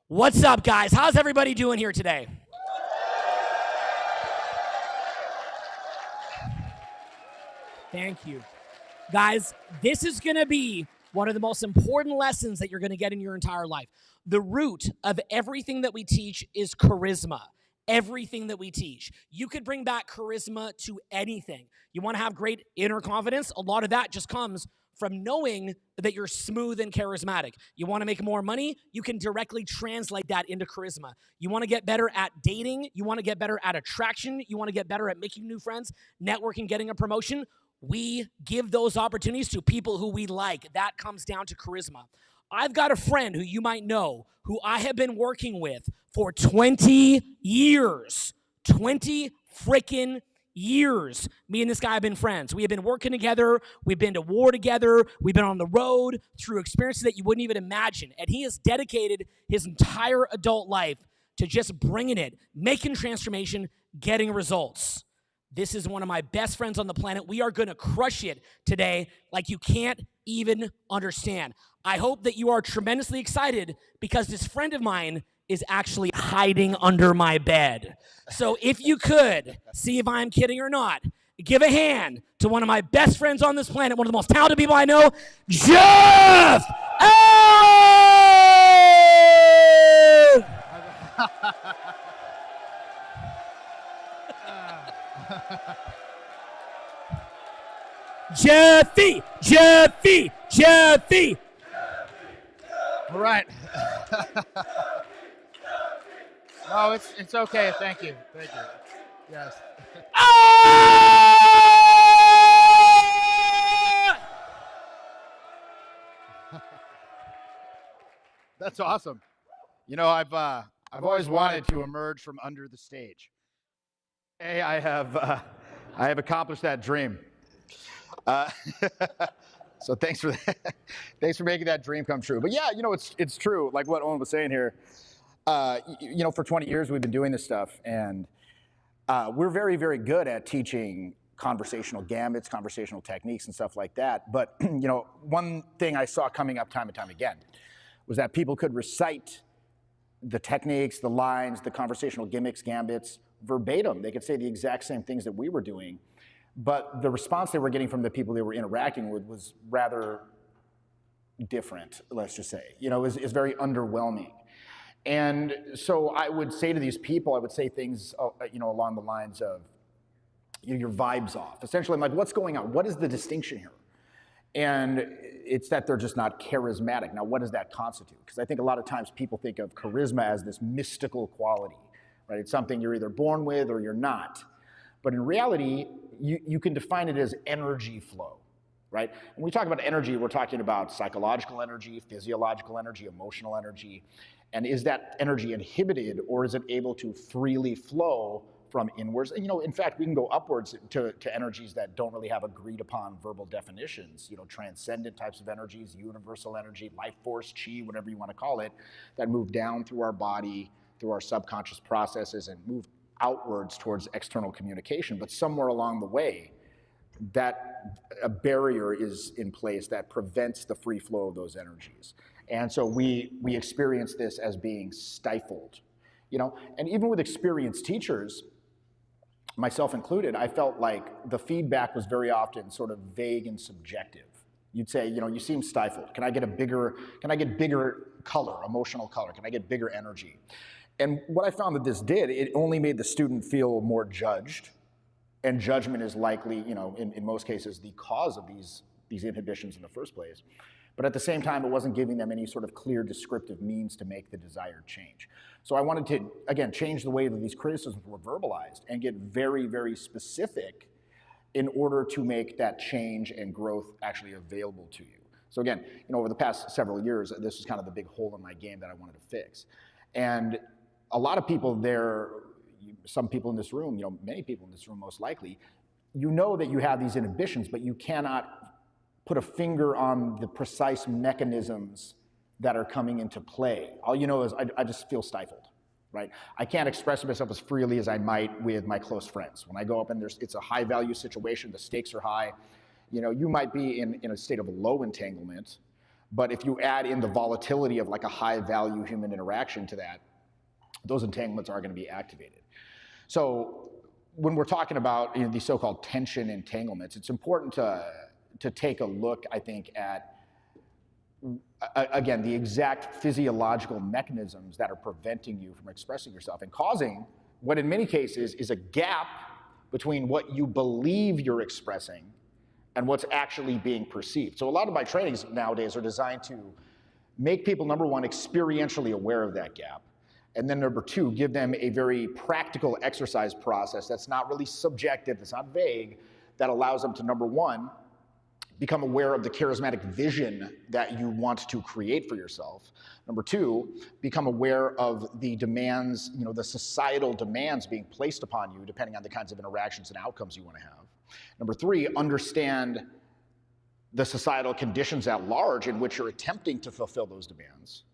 What's up, guys? How's everybody doing here today? Thank you. Guys, this is going to be one of the most important lessons that you're going to get in your entire life. The root of everything that we teach is charisma. Everything that we teach. You could bring back charisma to anything. You want to have great inner confidence? A lot of that just comes from knowing that you're smooth and charismatic. You want to make more money? You can directly translate that into charisma. You want to get better at dating? You want to get better at attraction? You want to get better at making new friends, networking, getting a promotion? We give those opportunities to people who we like. That comes down to charisma. I've got a friend who you might know who I have been working with for 20 years. 20 freaking years. Me and this guy have been friends. We have been working together. We've been to war together. We've been on the road through experiences that you wouldn't even imagine. And he has dedicated his entire adult life to just bringing it, making transformation, getting results. This is one of my best friends on the planet. We are going to crush it today like you can't even understand. I hope that you are tremendously excited because this friend of mine is actually hiding under my bed. So if you could, see if I'm kidding or not, give a hand to one of my best friends on this planet, one of the most talented people I know, Jeff! Jeffy! Jeffy! Jeffy! All right. No, it's okay. Thank you. Thank you. Yes. That's awesome. You know, I've always wanted to emerge from under the stage. I have accomplished that dream. So thanks for that. Thanks for making that dream come true. But yeah, you know, it's true. Like what Owen was saying here. You know, for 20 years we've been doing this stuff, and we're very, very good at teaching conversational gambits, conversational techniques, and stuff like that. But you know, one thing I saw coming up time and time again was that people could recite the techniques, the lines, the conversational gimmicks, gambits verbatim. They could say the exact same things that we were doing. But the response they were getting from the people they were interacting with was rather different, let's just say. You know, is very underwhelming. And so I would say to these people, I would say things, you know, along the lines of, your vibe's off. Essentially, I'm like, what's going on? What is the distinction here? And it's that they're just not charismatic. Now, what does that constitute? Because I think a lot of times people think of charisma as this mystical quality, right? It's something you're either born with or you're not. But in reality, you can define it as energy flow, right? When we talk about energy, we're talking about psychological energy, physiological energy, emotional energy. And is that energy inhibited, or is it able to freely flow from inwards? And, you know, in fact, we can go upwards to energies that don't really have agreed upon verbal definitions, you know, transcendent types of energies, universal energy, life force, chi, whatever you want to call it, that move down through our body, through our subconscious processes, and move outwards towards external communication. But somewhere along the way, that a barrier is in place that prevents the free flow of those energies. And so we experience this as being stifled, you know. And even with experienced teachers, myself included, I felt like the feedback was very often sort of vague and subjective. You'd say, you know, you seem stifled. Can I get bigger color, emotional color? Can I get bigger energy? And what I found that this did, it only made the student feel more judged, and judgment is likely, you know, in most cases, the cause of these inhibitions in the first place. But at the same time, it wasn't giving them any sort of clear descriptive means to make the desired change. So I wanted to, again, change the way that these criticisms were verbalized and get very, very specific in order to make that change and growth actually available to you. So again, you know, over the past several years, this is kind of the big hole in my game that I wanted to fix. And a lot of people there, some people in this room, you know, many people in this room most likely, you know that you have these inhibitions, but you cannot put a finger on the precise mechanisms that are coming into play. All you know is I just feel stifled, right? I can't express myself as freely as I might with my close friends. When I go up and it's a high value situation, the stakes are high. You know, you might be in a state of low entanglement, But if you add in the volatility of like a high value human interaction to that, those entanglements are going to be activated. So when we're talking about these so-called tension entanglements, it's important to take a look, I think, at again, the exact physiological mechanisms that are preventing you from expressing yourself and causing what in many cases is a gap between what you believe you're expressing and what's actually being perceived. So a lot of my trainings nowadays are designed to make people, number one, experientially aware of that gap. And then number two, give them a very practical exercise process that's not really subjective, that's not vague, that allows them to, number one, become aware of the charismatic vision that you want to create for yourself. Number two, become aware of the demands, the societal demands being placed upon you depending on the kinds of interactions and outcomes you want to have. Number three, understand the societal conditions at large in which you're attempting to fulfill those demands.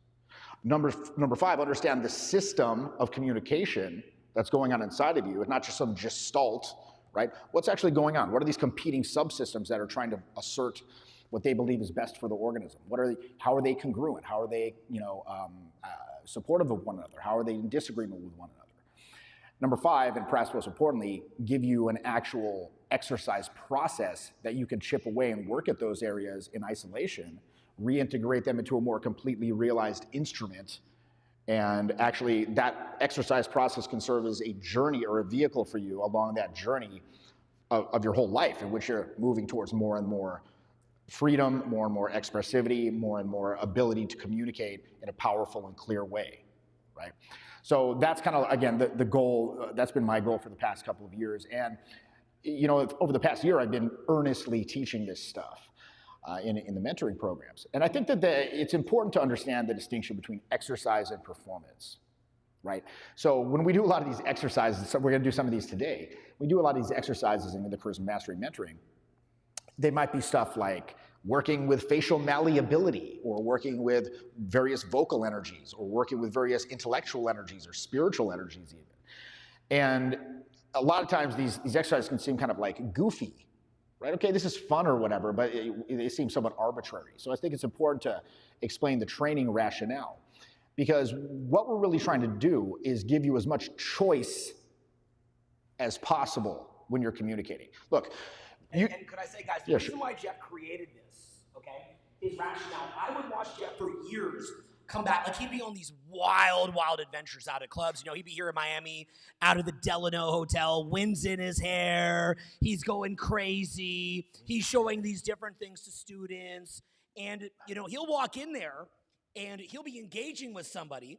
Number five, understand the system of communication that's going on inside of you, and not just some gestalt, right? What's actually going on? What are these competing subsystems that are trying to assert what they believe is best for the organism? How are they congruent? How are they, supportive of one another? How are they in disagreement with one another? Number five, and perhaps most importantly, give you an actual exercise process that you can chip away and work at those areas in isolation, reintegrate them into a more completely realized instrument. And actually, that exercise process can serve as a journey or a vehicle for you along that journey of your whole life, in which you're moving towards more and more freedom, more and more expressivity, more and more ability to communicate in a powerful and clear way, right? So that's kind of, again, the goal. That's been my goal for the past couple of years. And, over the past year, I've been earnestly teaching this stuff. In the mentoring programs. And I think that it's important to understand the distinction between exercise and performance, right? So when we do a lot of these exercises, so we're going to do some of these today, we do a lot of these exercises in the Charisma Mastery mentoring. They might be stuff like working with facial malleability, or working with various vocal energies, or working with various intellectual energies or spiritual energies even. And a lot of times these exercises can seem kind of like goofy, right? Okay, this is fun or whatever, but it seems somewhat arbitrary. So I think it's important to explain the training rationale, because what we're really trying to do is give you as much choice as possible when you're communicating. Look, and could I say, guys, the reason why Jeff created this, okay, is rationale. I would watch Jeff for years come back. Like, he'd be on these wild adventures out at clubs. He'd be here in Miami, out of the Delano Hotel, winds in his hair. He's going crazy. He's showing these different things to students. And, he'll walk in there and he'll be engaging with somebody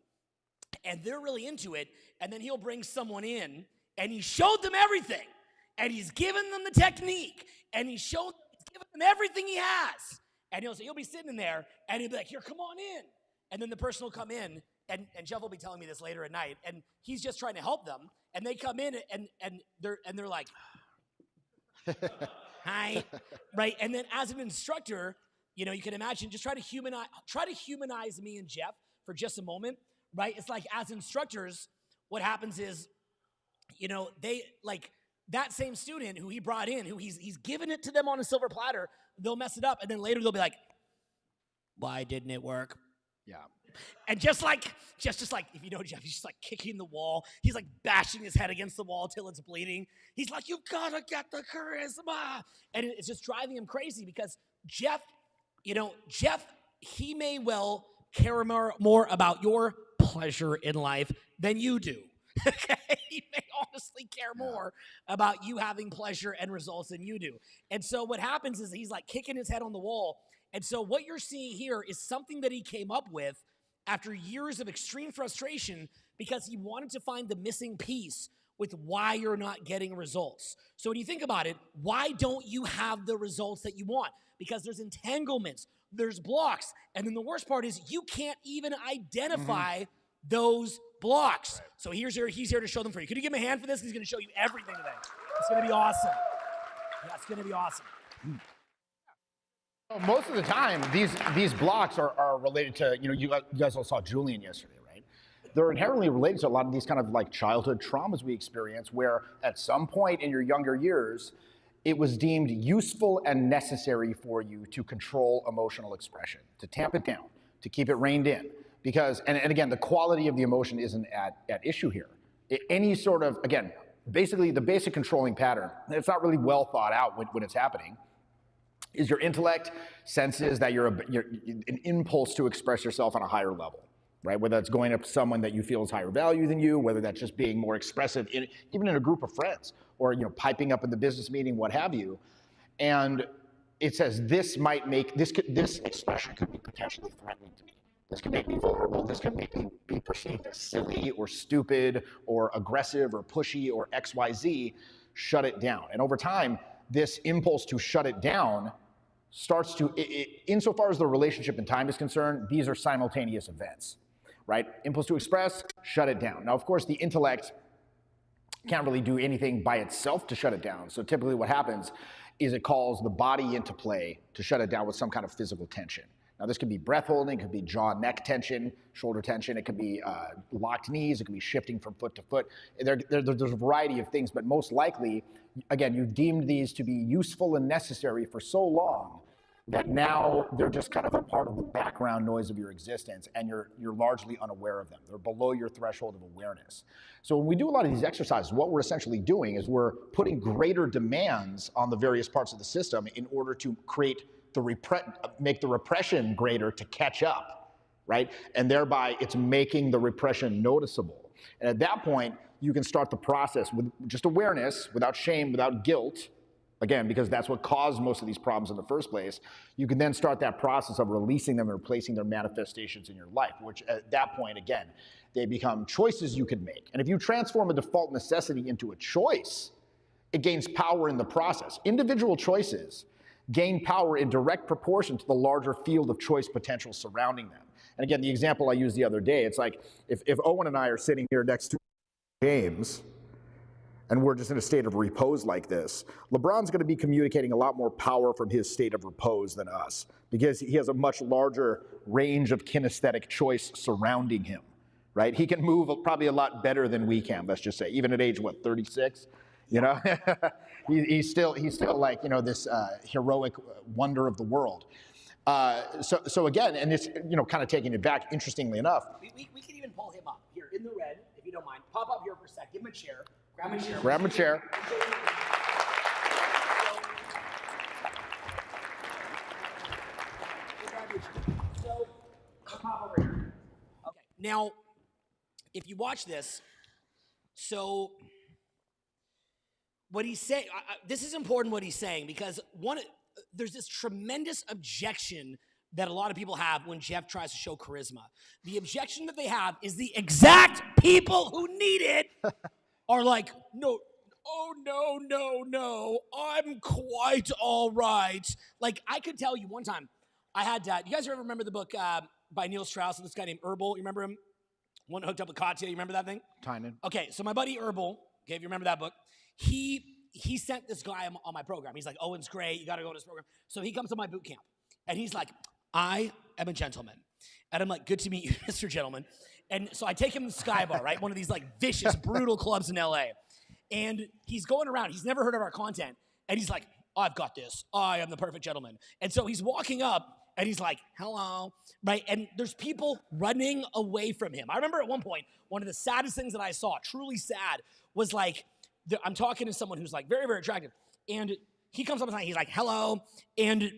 and they're really into it. And then he'll bring someone in and he showed them everything. And he's given them the technique. And he's given them everything he has. And he'll be sitting in there and he'll be like, here, come on in. And then the person will come in, and Jeff will be telling me this later at night, and he's just trying to help them. And they come in, and they're like, hi, right? And then as an instructor, you can imagine, just try to humanize me and Jeff for just a moment, right? It's like, as instructors, what happens is, they like that same student who he brought in, who he's given it to them on a silver platter, they'll mess it up, and then later they'll be like, why didn't it work? Yeah. And just like, if you know Jeff, he's just like kicking the wall. He's like bashing his head against the wall till it's bleeding. He's like, you gotta get the charisma. And it's just driving him crazy because Jeff, he may well care more about your pleasure in life than you do. Okay? He may honestly care more about you having pleasure and results than you do. And so what happens is he's like kicking his head on the wall. And so what you're seeing here is something that he came up with after years of extreme frustration because he wanted to find the missing piece with why you're not getting results. So when you think about it, why don't you have the results that you want? Because there's entanglements, there's blocks, and then the worst part is you can't even identify those blocks. Right. So he's here to show them for you. Could you give him a hand for this? He's going to show you everything today. It's going to be awesome. Yeah, it's going to be awesome. Most of the time, these blocks are related to, you guys all saw Julian yesterday, right? They're inherently related to a lot of these kind of like childhood traumas we experience, where at some point in your younger years, it was deemed useful and necessary for you to control emotional expression, to tamp it down, to keep it reined in. Because, and again, the quality of the emotion isn't at issue here. Any sort of, again, basically the basic controlling pattern, and it's not really well thought out when it's happening, is your intellect senses that you're an impulse to express yourself on a higher level, right? Whether that's going up to someone that you feel is higher value than you, whether that's just being more expressive, even in a group of friends, or piping up in the business meeting, what have you. And it says this might make, this expression could be potentially threatening to me. This can make me vulnerable. This can make me be perceived as silly or stupid or aggressive or pushy or XYZ. Shut it down. And over time, this impulse to shut it down starts to, insofar as the relationship and time is concerned, these are simultaneous events, right? Impulse to express, shut it down. Now, of course, the intellect can't really do anything by itself to shut it down. So typically what happens is it calls the body into play to shut it down with some kind of physical tension. Now, this could be breath holding, it could be jaw-neck tension, shoulder tension, it could be locked knees, it could be shifting from foot to foot. There's a variety of things, but most likely, again, you've deemed these to be useful and necessary for so long that now they're just kind of a part of the background noise of your existence, and you're largely unaware of them. They're below your threshold of awareness. So when we do a lot of these exercises, what we're essentially doing is we're putting greater demands on the various parts of the system in order to create make the repression greater to catch up, right? And thereby it's making the repression noticeable. And at that point, you can start the process with just awareness, without shame, without guilt, again, because that's what caused most of these problems in the first place. You can then start that process of releasing them and replacing their manifestations in your life, which at that point, again, they become choices you can make. And if you transform a default necessity into a choice, it gains power in the process. Individual choices gain power in direct proportion to the larger field of choice potential surrounding them. And again, the example I used the other day, it's like if Owen and I are sitting here next to James, and we're just in a state of repose like this, LeBron's going to be communicating a lot more power from his state of repose than us, because he has a much larger range of kinesthetic choice surrounding him, right? He can move probably a lot better than we can, let's just say, even at age, what, 36? You know, he's still like, this heroic wonder of the world. So again, and it's, kind of taking it back, interestingly enough. We can even pull him up here in the red, if you don't mind. Pop up here for a sec, give him a chair, grab him a chair. Grab him a chair. So, pop over here. Okay, now, if you watch this, so what he's saying, this is important what he's saying, because there's this tremendous objection that a lot of people have when Jeff tries to show charisma. The objection that they have is the exact people who need it are like, no, oh, no, I'm quite all right. Like, I could tell you one time, I had, you guys ever remember the book by Neil Strauss and this guy named Herbal? You remember him? One hooked up with Katya, you remember that thing? Tynan. Okay, so my buddy Herbal, okay, if you remember that book, he sent this guy on my program. He's like, Owen's great, you gotta go to this program. So he comes to my boot camp, and he's like, I am a gentleman. And I'm like, good to meet you, Mr. Gentleman. And so I take him to the Sky Bar, right? One of these like vicious, brutal clubs in LA. And he's going around, he's never heard of our content. And he's like, I've got this, I am the perfect gentleman. And so he's walking up, and he's like, hello, right? And there's people running away from him. I remember at one point, one of the saddest things that I saw, truly sad, was like, I'm talking to someone who's like very, very attractive, and he comes up and he's like, hello, and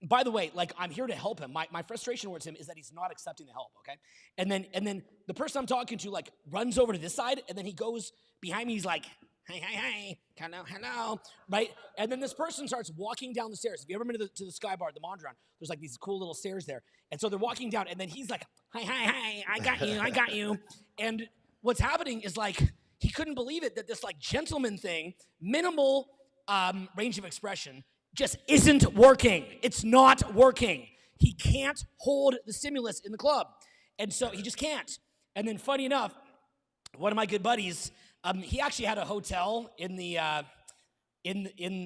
by the way, like, I'm here to help him. My frustration towards him is that he's not accepting the help, okay? And then the person I'm talking to, like, runs over to this side, and then he goes behind me, he's like, hey, hello, right? And then this person starts walking down the stairs. If you ever been to the Sky Bar at the Mondrian, there's like these cool little stairs there. And so they're walking down, and then he's like, hi, I got you. And what's happening is, like, he couldn't believe it that this, like, gentleman thing, minimal range of expression, just isn't working. It's not working. He can't hold the stimulus in the club. And so he just can't. And then funny enough, one of my good buddies, he actually had a hotel in the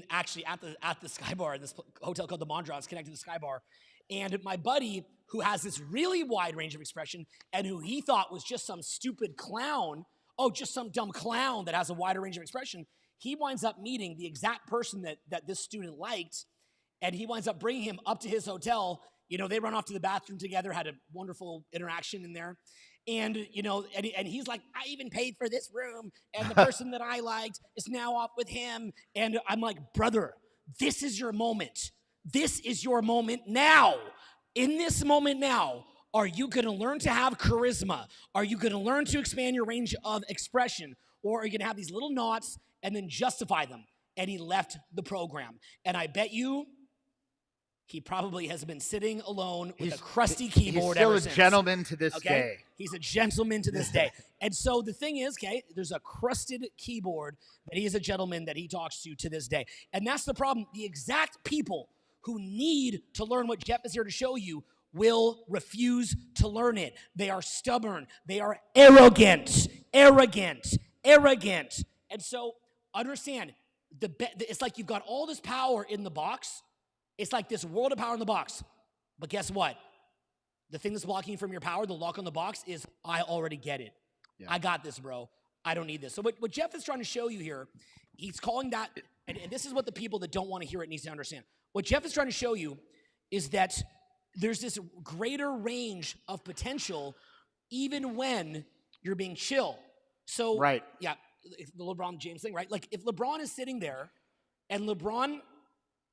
actually at the Sky Bar, this hotel called the Mondrian, it's connected to the Sky Bar. And my buddy, who has this really wide range of expression, and who he thought was just some stupid clown, just some dumb clown that has a wider range of expression, He winds up meeting the exact person that this student liked, and he winds up bringing him up to his hotel. You know, they run off to the bathroom together, had a wonderful interaction in there. And, you know, and he's like, I even paid for this room, and the person that I liked is now off with him. And I'm like, brother, this is your moment. This is your moment now. In this moment now, are you going to learn to have charisma? Are you going to learn to expand your range of expression? Or are you going to have these little knots and then justify them? And he left the program. And I bet you he probably has been sitting alone with a crusty keyboard ever since. He's still a gentleman to this day. He's a gentleman to this day. And so the thing is, okay, there's a crusted keyboard that he is a gentleman that he talks to this day. And that's the problem. The exact people who need to learn what Jeff is here to show you will refuse to learn it. They are stubborn. They are arrogant. And so understand, it's like you've got all this power in the box. It's like this world of power in the box. But guess what? The thing that's blocking you from your power, the lock on the box, is I already get it. Yeah. I got this, bro. I don't need this. So what Jeff is trying to show you here, he's calling that, and this is what the people that don't want to hear it needs to understand. What Jeff is trying to show you is that there's this greater range of potential even when you're being chill. So, right. Yeah, the LeBron James thing, right? Like if LeBron is sitting there and LeBron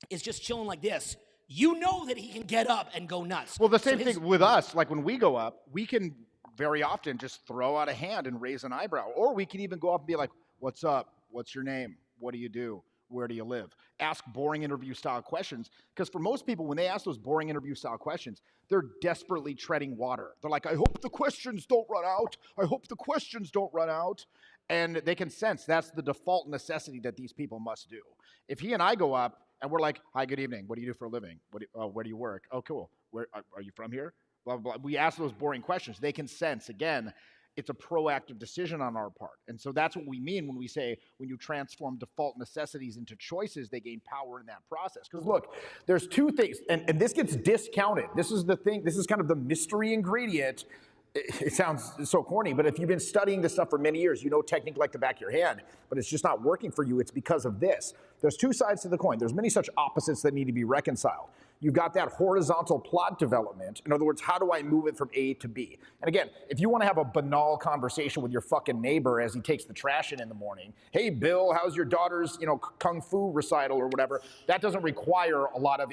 is just chilling like this, you know that he can get up and go nuts. Well, the same thing with us. Like when we go up, we can very often just throw out a hand and raise an eyebrow. Or we can even go up and be like, what's up? What's your name? What do you do? Where do you live? Ask boring interview style questions. Because for most people, when they ask those boring interview style questions, they're desperately treading water. They're like, I hope the questions don't run out. I hope the questions don't run out. And they can sense that's the default necessity that these people must do. If he and I go up and we're like, hi, good evening. What do you do for a living? Where do you work? Oh, cool. Where are you from here? Blah, blah, blah. We ask those boring questions. They can sense, again, it's a proactive decision on our part. And so that's what we mean when we say when you transform default necessities into choices, they gain power in that process. Because look, there's two things, and this gets discounted. This is the thing, this is kind of the mystery ingredient. It sounds so corny, but if you've been studying this stuff for many years, you know technique like the back of your hand, but it's just not working for you. It's because of this. There's two sides to the coin. There's many such opposites that need to be reconciled. You've got that horizontal plot development. In other words, how do I move it from A to B? And again, if you want to have a banal conversation with your fucking neighbor as he takes the trash in the morning, hey, Bill, how's your daughter's, kung fu recital or whatever, that doesn't require a lot of,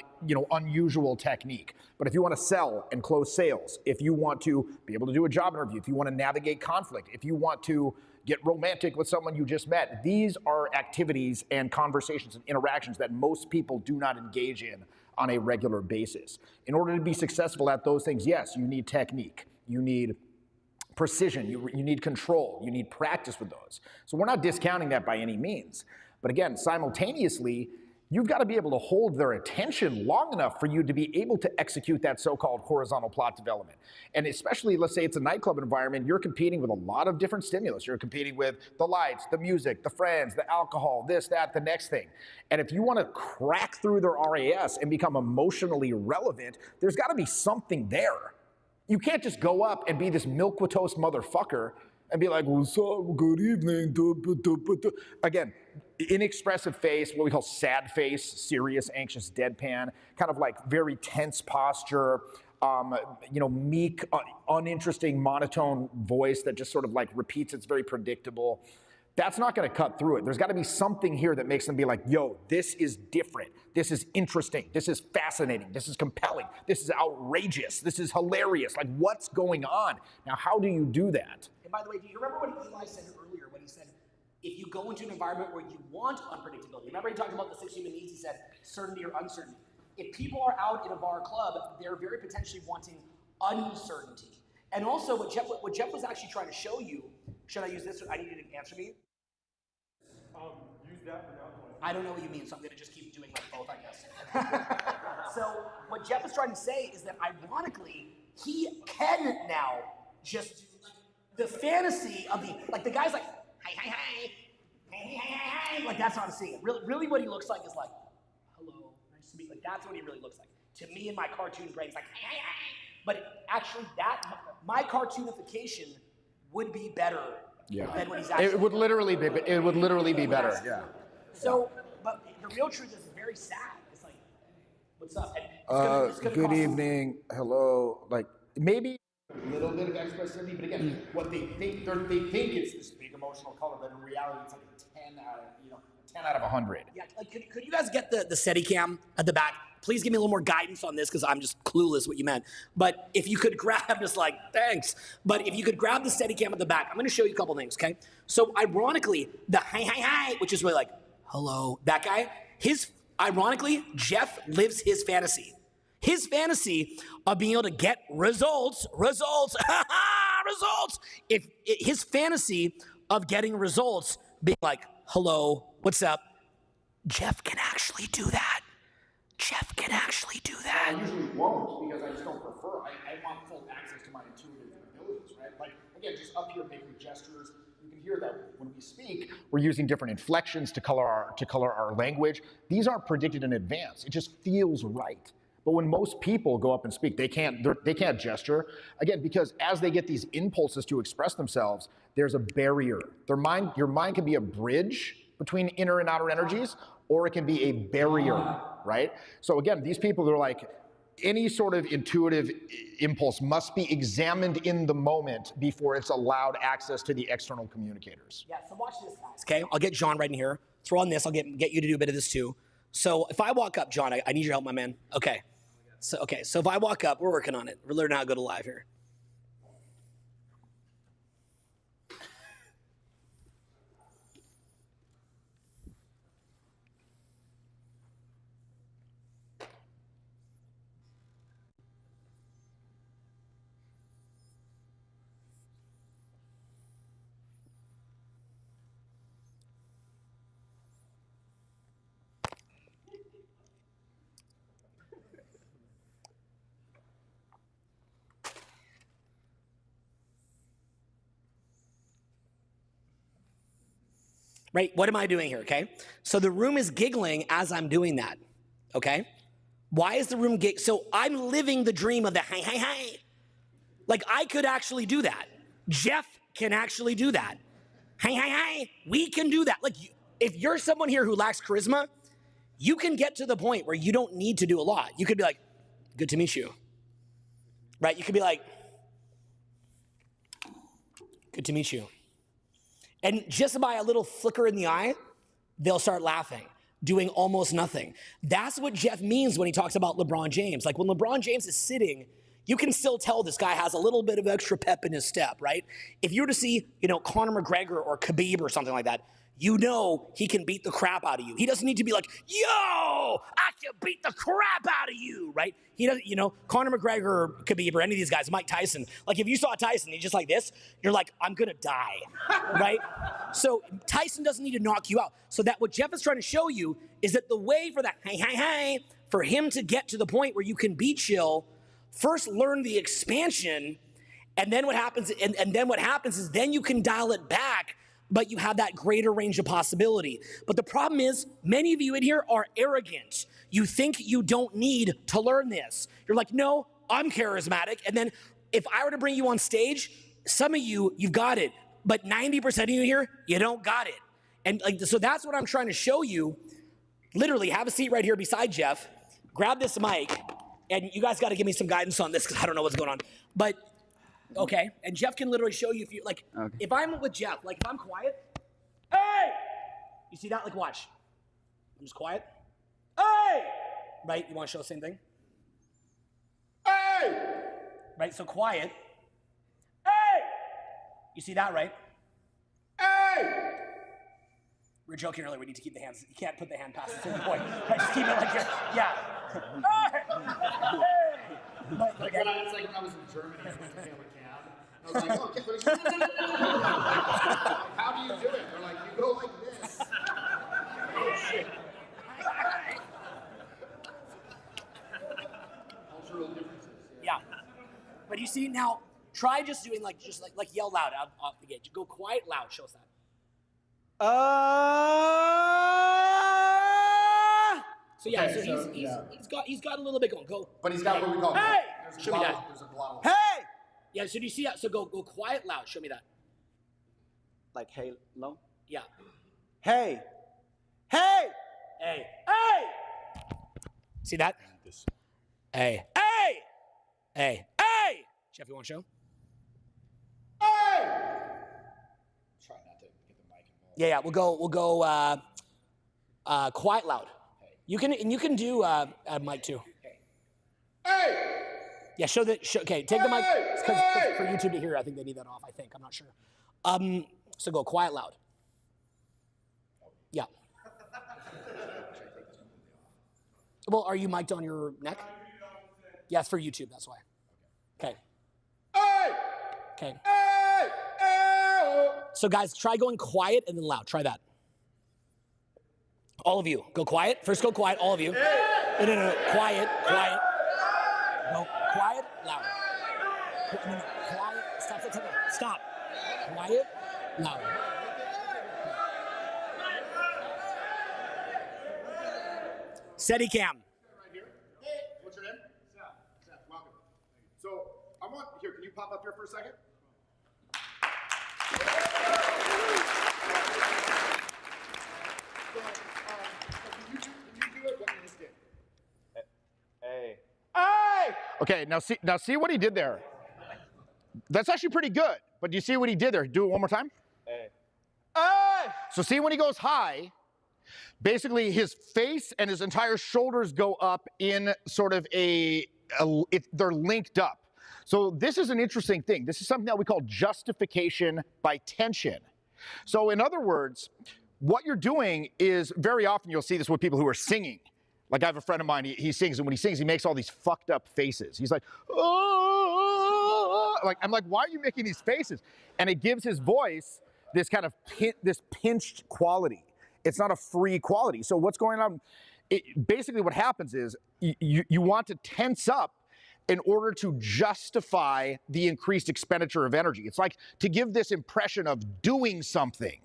unusual technique. But if you want to sell and close sales, if you want to be able to do a job interview, if you want to navigate conflict, if you want to get romantic with someone you just met, these are activities and conversations and interactions that most people do not engage in on a regular basis. In order to be successful at those things, yes, you need technique, you need precision, you need control, you need practice with those. So we're not discounting that by any means. But again, simultaneously, you've got to be able to hold their attention long enough for you to be able to execute that so-called horizontal plot development. And especially, let's say it's a nightclub environment, you're competing with a lot of different stimulus. You're competing with the lights, the music, the friends, the alcohol, this, that, the next thing. And if you want to crack through their RAS and become emotionally relevant, there's got to be something there. You can't just go up and be this milquetoast motherfucker and be like, what's up, good evening. Again, inexpressive face, what we call sad face, serious, anxious, deadpan, kind of like very tense posture, meek, uninteresting, monotone voice that just sort of like repeats, it's very predictable. That's not going to cut through it. There's got to be something here that makes them be like, yo, this is different. This is interesting. This is fascinating. This is compelling. This is outrageous. This is hilarious. Like, what's going on? Now, how do you do that? And by the way, do you remember what Eli said earlier when he said, if you go into an environment where you want unpredictability, remember he talked about the 6 human needs, he said certainty or uncertainty. If people are out in a bar or club, they're very potentially wanting uncertainty. And also what Jeff was actually trying to show you, should I use this? I need you to answer me. Use that for now. I don't know what you mean, so I'm going to just keep doing like both, I guess. So what Jeff is trying to say is that ironically, he can now just do like the fantasy of the guy's like, hi, hi, hi, hey, hey, hey, hey, like that's how I'm seeing it. Really what he looks like is like, hello, nice to meet you. Like that's what he really looks like. To me in my cartoon brain, it's like, hey, hey, hey. But actually my cartoonification would be better than what he's actually It would literally be better, yeah. So, but the real truth is very sad. It's like, what's up? And it's gonna Good cost us- evening, hello, like maybe a little bit of expressivity, but again, what they think it's this big emotional color, but in reality it's like a 10 out of, 10 out of 100. Yeah, like could you guys get the Steadicam at the back? Please give me a little more guidance on this because I'm just clueless what you meant. But if you could grab, just like, thanks. But if you could grab the Steadicam at the back, I'm going to show you a couple things, okay? So ironically, the hi, which is really like, hello, that guy, ironically, Jeff lives his fantasy. His fantasy of being able to get results, results. His fantasy of getting results being like, hello, what's up? Jeff can actually do that. Jeff can actually do that. I usually won't because I just don't prefer. I want full access to my intuitive abilities, right? Like, again, just up here making gestures. You can hear that when we speak, we're using different inflections to color our language. These aren't predicted in advance. It just feels right. But when most people go up and speak, they can't gesture. Again, because as they get these impulses to express themselves, there's a barrier. Your mind can be a bridge between inner and outer energies, or it can be a barrier, right? So again, these people are like, any sort of intuitive impulse must be examined in the moment before it's allowed access to the external communicators. Yeah, so watch this, guys. Okay, I'll get John right in here. Throw on this, I'll get you to do a bit of this too. So if I walk up, John, I need your help, my man. Okay, so if I walk up, we're working on it. We're learning how to go to live here. Right, what am I doing here, okay? So the room is giggling as I'm doing that, okay? Why is the room so I'm living the dream of the hi. Like I could actually do that. Jeff can actually do that. Hi, we can do that. Like if you're someone here who lacks charisma, you can get to the point where you don't need to do a lot. You could be like, good to meet you. Right, you could be like, good to meet you. And just by a little flicker in the eye, they'll start laughing, doing almost nothing. That's what Jeff means when he talks about LeBron James. Like when LeBron James is sitting, you can still tell this guy has a little bit of extra pep in his step, right? If you were to see, Conor McGregor or Khabib or something like that, you know he can beat the crap out of you. He doesn't need to be like, yo, I can beat the crap out of you, right? He doesn't, Conor McGregor or Khabib or any of these guys, Mike Tyson, like if you saw Tyson, he's just like this, you're like, I'm gonna die, right? So Tyson doesn't need to knock you out. So that what Jeff is trying to show you is that the way for that, for him to get to the point where you can be chill, first learn the expansion, and then what happens, and then what happens is then you can dial it back, but you have that greater range of possibility. But the problem is, many of you in here are arrogant. You think you don't need to learn this. You're like, no, I'm charismatic. And then if I were to bring you on stage, some of you, you've got it. But 90% of you here, you don't got it. And so that's what I'm trying to show you. Literally, have a seat right here beside Jeff. Grab this mic. And you guys got to give me some guidance on this because I don't know what's going on. But okay, and Jeff can literally show you if you, like, okay. If I'm with Jeff, like if I'm quiet, hey! You see that? Like watch. I'm just quiet. Hey! Right, you want to show the same thing? Hey! Right, so quiet. Hey! You see that, right? Hey! We were joking earlier, we need to keep the hands, you can't put the hand past a certain point. Right, just keep it like you're, yeah. Hey! Hey! But, it's like when I was in Germany, I went to hail a cab. I was like, okay, how do you do it? They're like, you go like this. Oh, shit. Cultural differences. Yeah. But you see, now, try just doing like yell loud off the gate. Go quiet, loud. Show us that. So yeah, okay, so he's got a little bit going. Go. But he's got what we call. Hey! Show me that. There's a glottal. Hey! Yeah, so do you see that? So go quiet, loud. Show me that. Like hey, low? Yeah. Hey! Hey. Hey. Hey. See that? Hey. Hey. Hey. Hey. Jeff, you want to show? Hey! Try not to get the mic involved. Yeah. We'll go quiet loud. You can do mic too. Hey! Yeah, okay, take the mic. It's 'cause for YouTube to hear, I think they need that off, I'm not sure. So go quiet loud. Yeah. Well, are you mic'd on your neck? Yeah, it's for YouTube, that's why. Okay. Hey! Okay. Hey! Hey! So guys, try going quiet and then loud. Try that. All of you, go quiet. First go quiet, all of you. No. Quiet. No, quiet, loud. No, quiet, stop. Quiet, loud. Steadicam. Right here. Hey, what's your name? Seth, welcome. So, here, can you pop up here for a second? Can you do it? What you just did? Hey. Hey! Okay, now see what he did there. That's actually pretty good. But do you see what he did there? Do it one more time. Hey. Hey! So see when he goes high, basically his face and his entire shoulders go up in sort of they're linked up. So this is an interesting thing. This is something that we call justification by tension. So in other words, what you're doing is very often you'll see this with people who are singing. Like I have a friend of mine, he sings, and when he sings, he makes all these fucked up faces. He's like, oh, I'm like, why are you making these faces? And it gives his voice this kind of this pinched quality. It's not a free quality. So what's going on? Basically what happens is you want to tense up in order to justify the increased expenditure of energy. It's like to give this impression of doing something.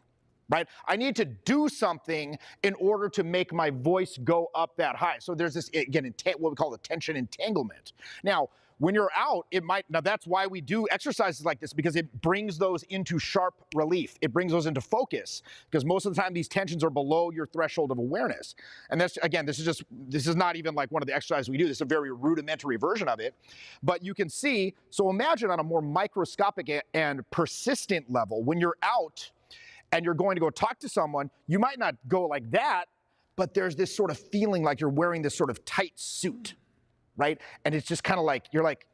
Right? I need to do something in order to make my voice go up that high. So there's this, again, what we call the tension entanglement. Now, when you're out, now that's why we do exercises like this, because it brings those into sharp relief. It brings those into focus, because most of the time these tensions are below your threshold of awareness. And that's, again, this is not even like one of the exercises we do. This is a very rudimentary version of it. But you can see, so imagine on a more microscopic and persistent level, when you're out, and you're going to go talk to someone, you might not go like that, but there's this sort of feeling like you're wearing this sort of tight suit, right? And it's just kind of like, you're like,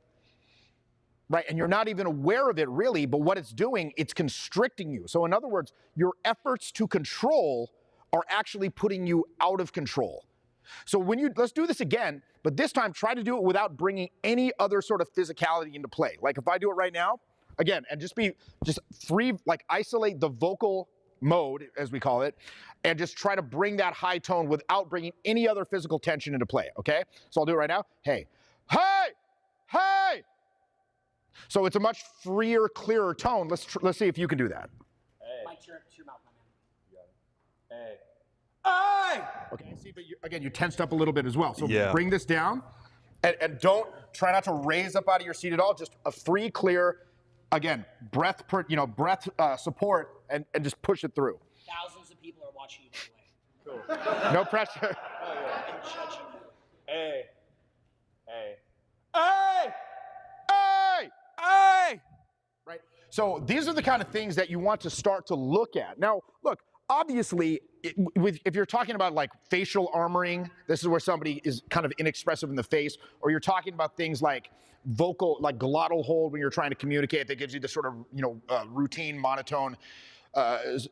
right? And you're not even aware of it really, but what it's doing, it's constricting you. So in other words, your efforts to control are actually putting you out of control. So let's do this again, but this time try to do it without bringing any other sort of physicality into play. Like if I do it right now, again, and just free, like isolate the vocal mode, as we call it, and just try to bring that high tone without bringing any other physical tension into play, okay? So I'll do it right now. Hey, hey, hey. So it's a much freer, clearer tone. Let's see if you can do that. Hey. Mike, your mouth, my man. Hey. Hey. Okay, see, but you tensed up a little bit as well. So bring this down, and try not to raise up out of your seat at all. Just a free, clear, again, breath support, and just push it through. Thousands of people are watching you, by the way. Cool. No pressure. And judging you. Hey. Hey. Hey! Hey! Hey! Right? So these are the kind of things that you want to start to look at. Now, look, obviously, if you're talking about like facial armoring, this is where somebody is kind of inexpressive in the face, or you're talking about things like vocal, like glottal hold when you're trying to communicate, that gives you this sort of, routine, monotone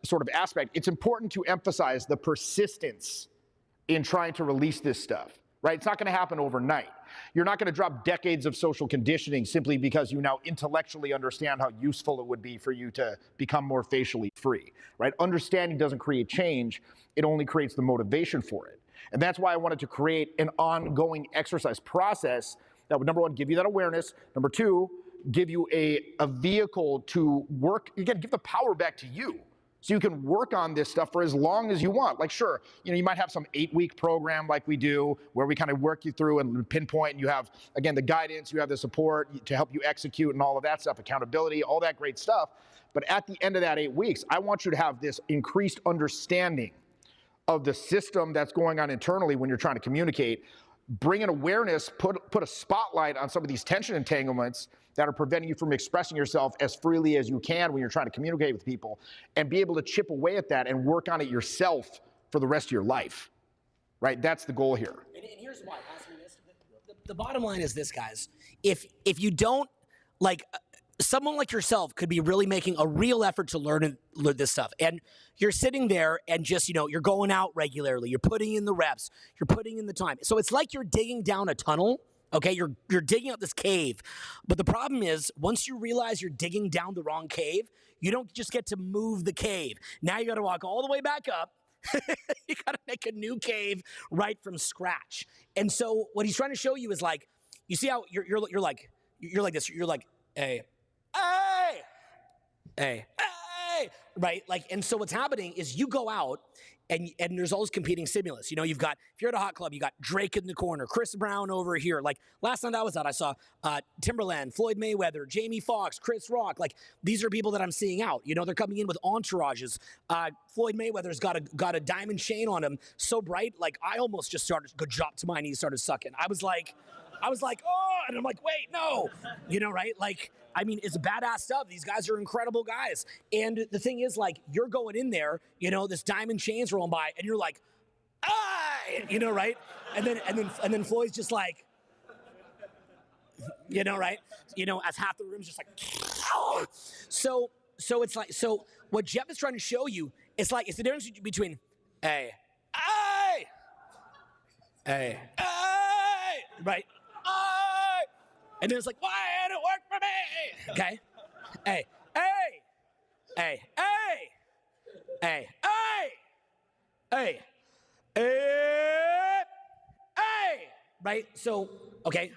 sort of aspect. It's important to emphasize the persistence in trying to release this stuff, right? It's not going to happen overnight. You're not going to drop decades of social conditioning simply because you now intellectually understand how useful it would be for you to become more facially free, right? Understanding doesn't create change. It only creates the motivation for it. And that's why I wanted to create an ongoing exercise process that would, number one, give you that awareness. Number two, give you a vehicle to work, again, give the power back to you. So you can work on this stuff for as long as you want. Like, sure, you might have some 8-week program like we do, where we kind of work you through and pinpoint, and you have, again, the guidance, you have the support to help you execute and all of that stuff, accountability, all that great stuff. But at the end of that 8 weeks, I want you to have this increased understanding of the system that's going on internally when you're trying to communicate. Bring an awareness, put a spotlight on some of these tension entanglements that are preventing you from expressing yourself as freely as you can when you're trying to communicate with people, and be able to chip away at that and work on it yourself for the rest of your life, right? That's the goal here. And here's why. Ask me this. The bottom line is this, guys. If you don't, like, someone like yourself could be really making a real effort to learn this stuff. And you're sitting there and just, you're going out regularly. You're putting in the reps. You're putting in the time. So it's like you're digging down a tunnel. Okay, you're digging out this cave. But the problem is, once you realize you're digging down the wrong cave, you don't just get to move the cave. Now you got to walk all the way back up. You got to make a new cave right from scratch. And so what he's trying to show you is, like, you see how you're like this. You're like, hey, right? Like, and so what's happening is you go out and there's all this competing stimulus. You've got, if you're at a hot club, you got Drake in the corner, Chris Brown over here. Like, last night I was out, I saw Timberland, Floyd Mayweather, Jamie Foxx, Chris Rock. Like, these are people that I'm seeing out. They're coming in with entourages. Floyd Mayweather's got a diamond chain on him, so bright, like, I almost just dropped to my knees, started sucking. I was like, oh, and I'm like, wait, no, right? Like, I mean, it's badass stuff. These guys are incredible guys. And the thing is, like, you're going in there, this diamond chain's rolling by, and you're like, right? And then Floyd's just like, right? As half the room's just like, so it's like, so what Jeff is trying to show you is, like, it's the difference between, right? And then it's like, why did it work for me? Okay? Hey. Right? So, okay.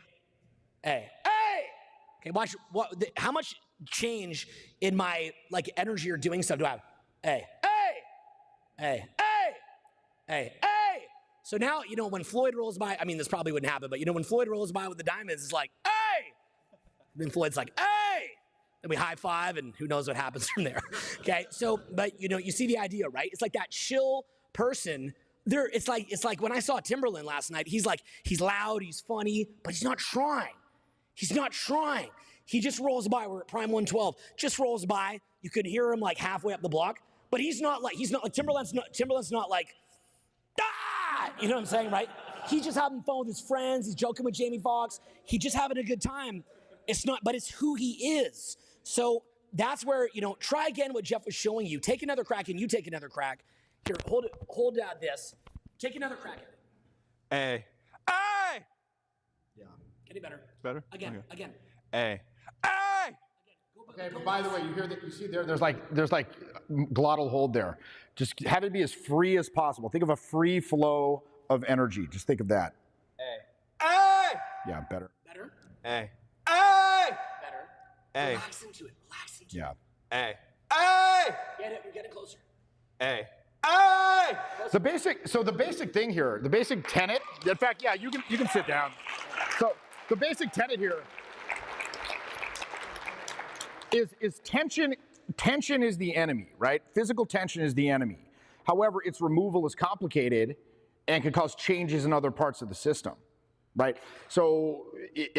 Okay, watch how much change in my, like, energy or doing stuff do I have? So now, when Floyd rolls by, I mean, this probably wouldn't happen, but when Floyd rolls by with the diamonds, it's like, hey! Then Floyd's like, hey! Then we high five, and who knows what happens from there. Okay, so, but you see the idea, right? It's like that chill person. It's like when I saw Timberland last night, he's loud, he's funny, but he's not trying. He just rolls by. We're at Prime 112, just rolls by. You could hear him, like, halfway up the block, but he's not like Timberland's not like, you know what I'm saying, right? He's just having fun with his friends. He's joking with Jamie Foxx. He's just having a good time. But it's who he is. So that's where, try again what Jeff was showing you. Take another crack, and you take another crack. Here, hold this. Take another crack at it. Yeah. Getting better. Better? Again. A. Okay, but by the way, you hear that? You see there's like glottal hold there. Just have it be as free as possible. Think of a free flow of energy. Just think of that. Yeah, better. A. Better. A. Relax into it. Yeah. A. Get it. You're getting closer. A. The basic thing here, the basic tenet. In fact, yeah, you can sit down. So the basic tenet here is tension. Tension is the enemy, right? Physical tension is the enemy. However, its removal is complicated and can cause changes in other parts of the system, right? So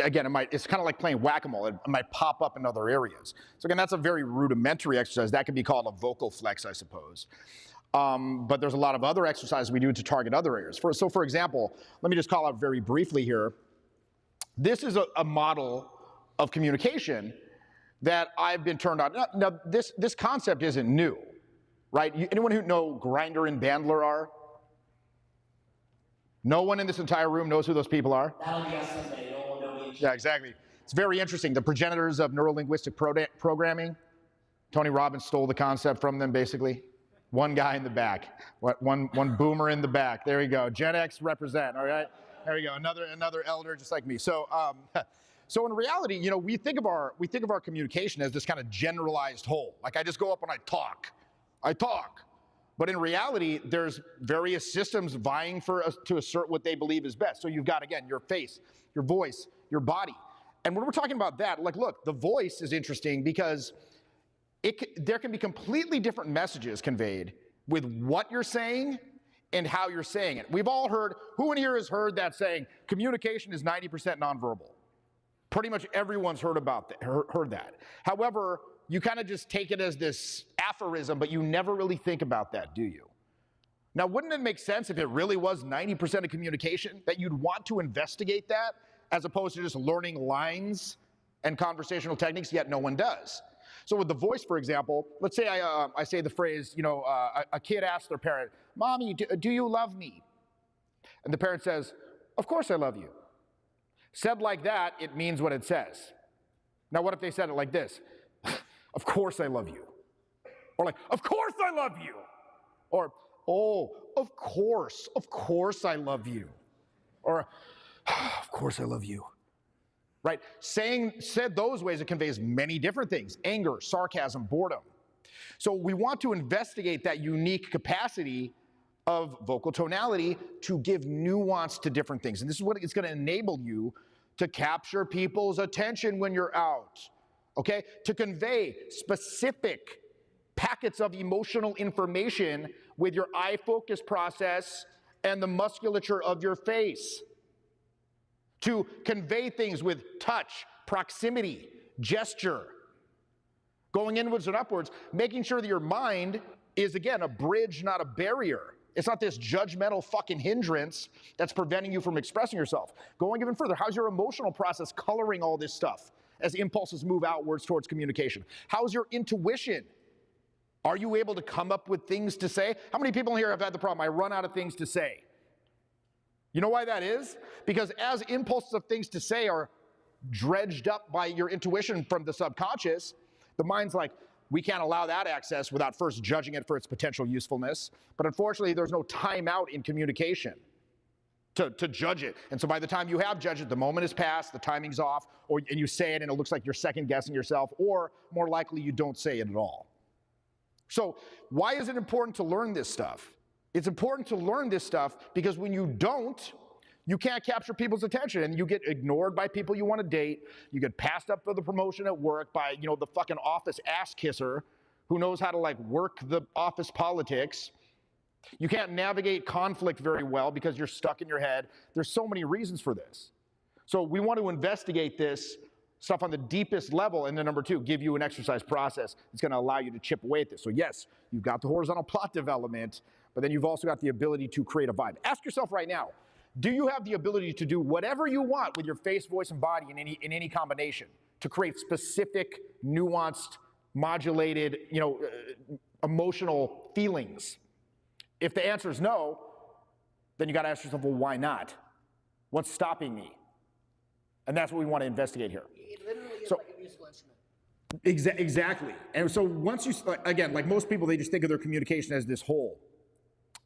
again, it's kind of like playing whack-a-mole. It might pop up in other areas. So again, that's a very rudimentary exercise. That could be called a vocal flex, I suppose. But there's a lot of other exercises we do to target other areas. So for example, let me just call out very briefly here. This is a model of communication that I've been turned on. Now, this concept isn't new, right? Anyone who know Grindr and Bandler are? No one in this entire room knows who those people are? That'll be us someday. No one will know. Yeah, exactly. It's very interesting. The progenitors of neuro-linguistic programming. Tony Robbins stole the concept from them, basically. One guy in the back. One boomer in the back. There we go. Gen X represent, all right? There we go. Another elder just like me. So in reality, we think of our communication as this kind of generalized whole. Like, I just go up and I talk. But in reality, there's various systems vying to assert what they believe is best. So you've got, again, your face, your voice, your body. And when we're talking about that, like, look, the voice is interesting because there can be completely different messages conveyed with what you're saying and how you're saying it. We've all heard, who in here has heard that saying, communication is 90% nonverbal? Pretty much everyone's heard that. However, you kind of just take it as this aphorism, but you never really think about that, do you? Now, wouldn't it make sense if it really was 90% of communication, that you'd want to investigate that, as opposed to just learning lines and conversational techniques, yet no one does? So with the voice, for example, let's say I say the phrase, a kid asks their parent, "Mommy, do you love me?" And the parent says, "Of course I love you." Said like that, it means what it says. Now, what if they said it like this? "Of course I love you." Or like, "Of course I love you." Or, "Oh, of course I love you." Or, "Of course I love you." Right? Said those ways, it conveys many different things: anger, sarcasm, boredom. So we want to investigate that unique capacity of vocal tonality to give nuance to different things. And this is what it's going to enable you to capture people's attention when you're out, okay? To convey specific packets of emotional information with your eye focus process and the musculature of your face. To convey things with touch, proximity, gesture, going inwards and upwards, making sure that your mind is, again, a bridge, not a barrier. It's not this judgmental fucking hindrance that's preventing you from expressing yourself. Going even further, how's your emotional process coloring all this stuff as impulses move outwards towards communication? How's your intuition? Are you able to come up with things to say? How many people in here have had the problem, I run out of things to say? You know why that is? Because as impulses of things to say are dredged up by your intuition from the subconscious, the mind's like, we can't allow that access without first judging it for its potential usefulness. But unfortunately, there's no timeout in communication to judge it. And so by the time you have judged it, the moment has passed, the timing's off, and you say it and it looks like you're second guessing yourself, or more likely you don't say it at all. So why is it important to learn this stuff? It's important to learn this stuff because when you don't, you can't capture people's attention, and you get ignored by people you want to date. You get passed up for the promotion at work by, the fucking office ass kisser who knows how to work the office politics. You can't navigate conflict very well because you're stuck in your head. There's so many reasons for this. So we want to investigate this stuff on the deepest level, and then number two, give you an exercise process that's going to allow you to chip away at this. So yes, you've got the horizontal plot development, but then you've also got the ability to create a vibe. Ask yourself right now, do you have the ability to do whatever you want with your face, voice, and body in any combination to create specific, nuanced, modulated, emotional feelings? If the answer is no, then you got to ask yourself, well, why not? What's stopping me? And that's what we want to investigate here. It literally is like a musical instrument. Exactly. And so once you, again, like most people, they just think of their communication as this whole.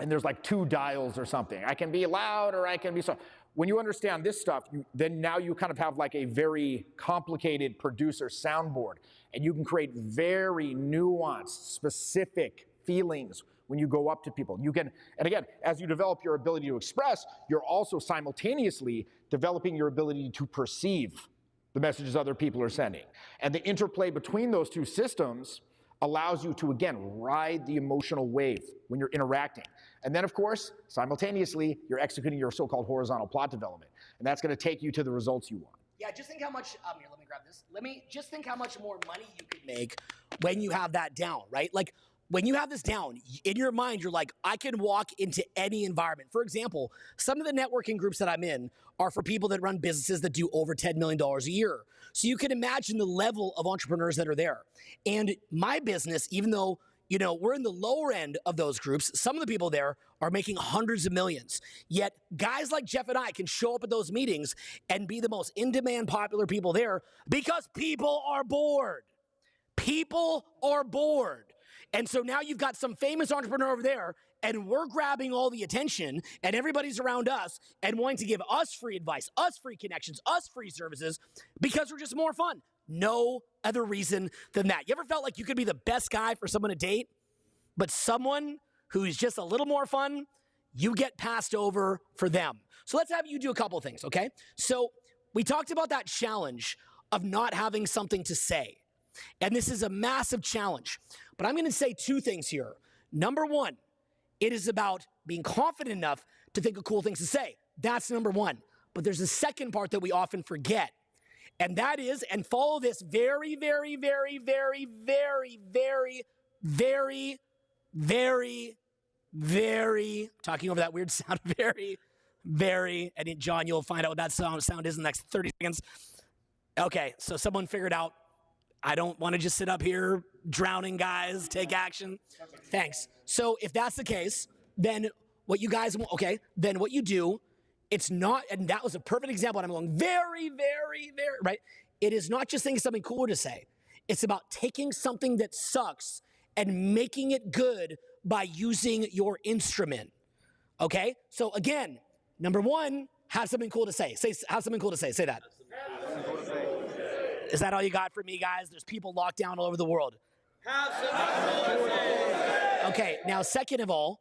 And there's like two dials or something. I can be loud or I can be soft. When you understand this stuff, then now you kind of have like a very complicated producer soundboard. And you can create very nuanced, specific feelings when you go up to people. You can, and again, as you develop your ability to express, you're also simultaneously developing your ability to perceive the messages other people are sending. And the interplay between those two systems allows you to, again, ride the emotional wave when you're interacting. And then, of course, simultaneously, you're executing your so-called horizontal plot development. And that's going to take you to the results you want. Yeah, just think how much, here, let me grab this. Just think how much more money you could make when you have that down, right? Like, when you have this down, in your mind, you're like, I can walk into any environment. For example, some of the networking groups that I'm in are for people that run businesses that do over $10 million a year. So you can imagine the level of entrepreneurs that are there. And my business, even though, we're in the lower end of those groups, some of the people there are making hundreds of millions. Yet guys like Jeff and I can show up at those meetings and be the most in-demand popular people there because people are bored. People are bored. And so now you've got some famous entrepreneur over there, and we're grabbing all the attention, and everybody's around us and wanting to give us free advice, us free connections, us free services, because we're just more fun. No other reason than that. You ever felt like you could be the best guy for someone to date, but someone who's just a little more fun, you get passed over for them? So let's have you do a couple of things, okay? So we talked about that challenge of not having something to say. And this is a massive challenge. But I'm going to say two things here. Number one, It is about being confident enough to think of cool things to say. That's number one. But there's a second part that we often forget. And that is, and follow this very, very, very, very, very, very, very, very, very, talking over that weird sound, very, very, and John, you'll find out what that sound is in the next 30 seconds. Okay, so someone figured out, I don't want to just sit up here drowning, guys, take action. Thanks. So if that's the case, then what you guys, okay, then what you do, it's not, and that was a perfect example, and I'm going very, very, very, right? It is not just thinking something cooler to say. It's about taking something that sucks and making it good by using your instrument, okay? So again, number one, have something cool to say. Have something cool to say. Say that. Is that all you got for me, guys? There's people locked down all over the world. Have something cool to say. Okay, now second of all,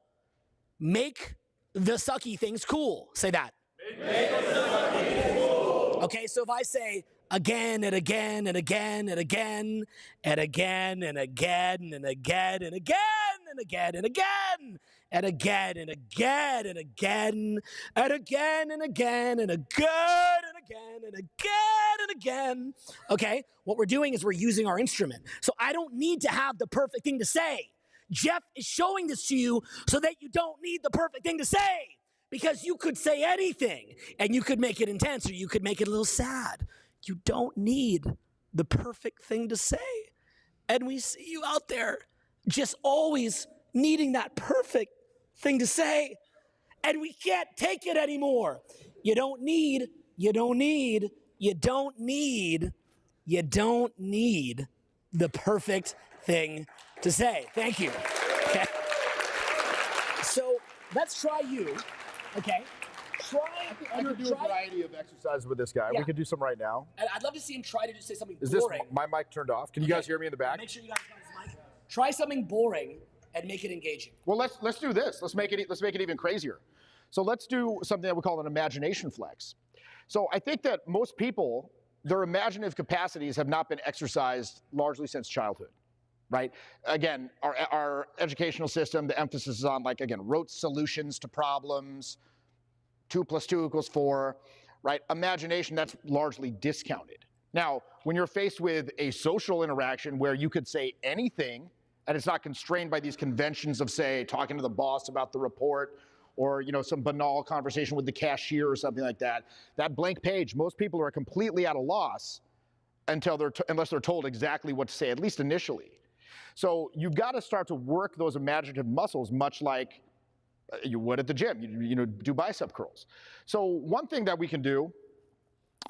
make the sucky things cool. Say that. Make the sucky things cool. Okay, so if I say again and again and again and again and again and again and again and again and again and again and again and again and again and again and again and again and again and again and again. Okay, what we're doing is we're using our instrument. So I don't need to have the perfect thing to say. Jeff is showing this to you so that you don't need the perfect thing to say, because you could say anything and you could make it intense or you could make it a little sad. You don't need the perfect thing to say. And we see you out there just always needing that perfect thing to say. And we can't take it anymore. You don't need the perfect thing to say. Thank you. Okay. So let's try you. Okay. I could do a variety of exercises with this guy. Yeah. We could do some right now. I'd love to see him try to say something Is boring. this my mic turned off? Can you guys hear me in the back? Make sure you guys got his mic. Try something boring and make it engaging. Well, let's do this. Let's make it even crazier. So let's do something that we call an imagination flex. So I think that most people, their imaginative capacities have not been exercised largely since childhood, right? Again, our educational system, the emphasis is on, like, again, rote solutions to problems, 2 + 2 = 4, right? Imagination, that's largely discounted. Now, when you're faced with a social interaction where you could say anything, and it's not constrained by these conventions of, say, talking to the boss about the report, or, you know, some banal conversation with the cashier or something like that, that blank page, most people are completely at a loss unless they're told exactly what to say, at least initially. So you've got to start to work those imaginative muscles, much like you would at the gym. You know, do bicep curls. So one thing that we can do,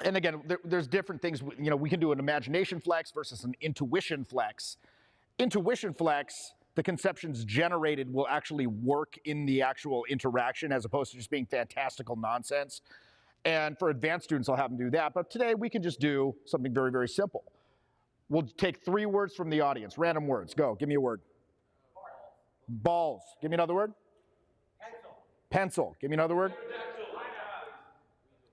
and again, there's different things. You know, we can do an imagination flex versus an intuition flex. Intuition flex, the conceptions generated will actually work in the actual interaction as opposed to just being fantastical nonsense. And for advanced students, I'll have them do that. But today we can just do something very, very simple. We'll take 3 words from the audience, random words. Go, give me a word. Balls. Give me another word. Pencil. Give me another word.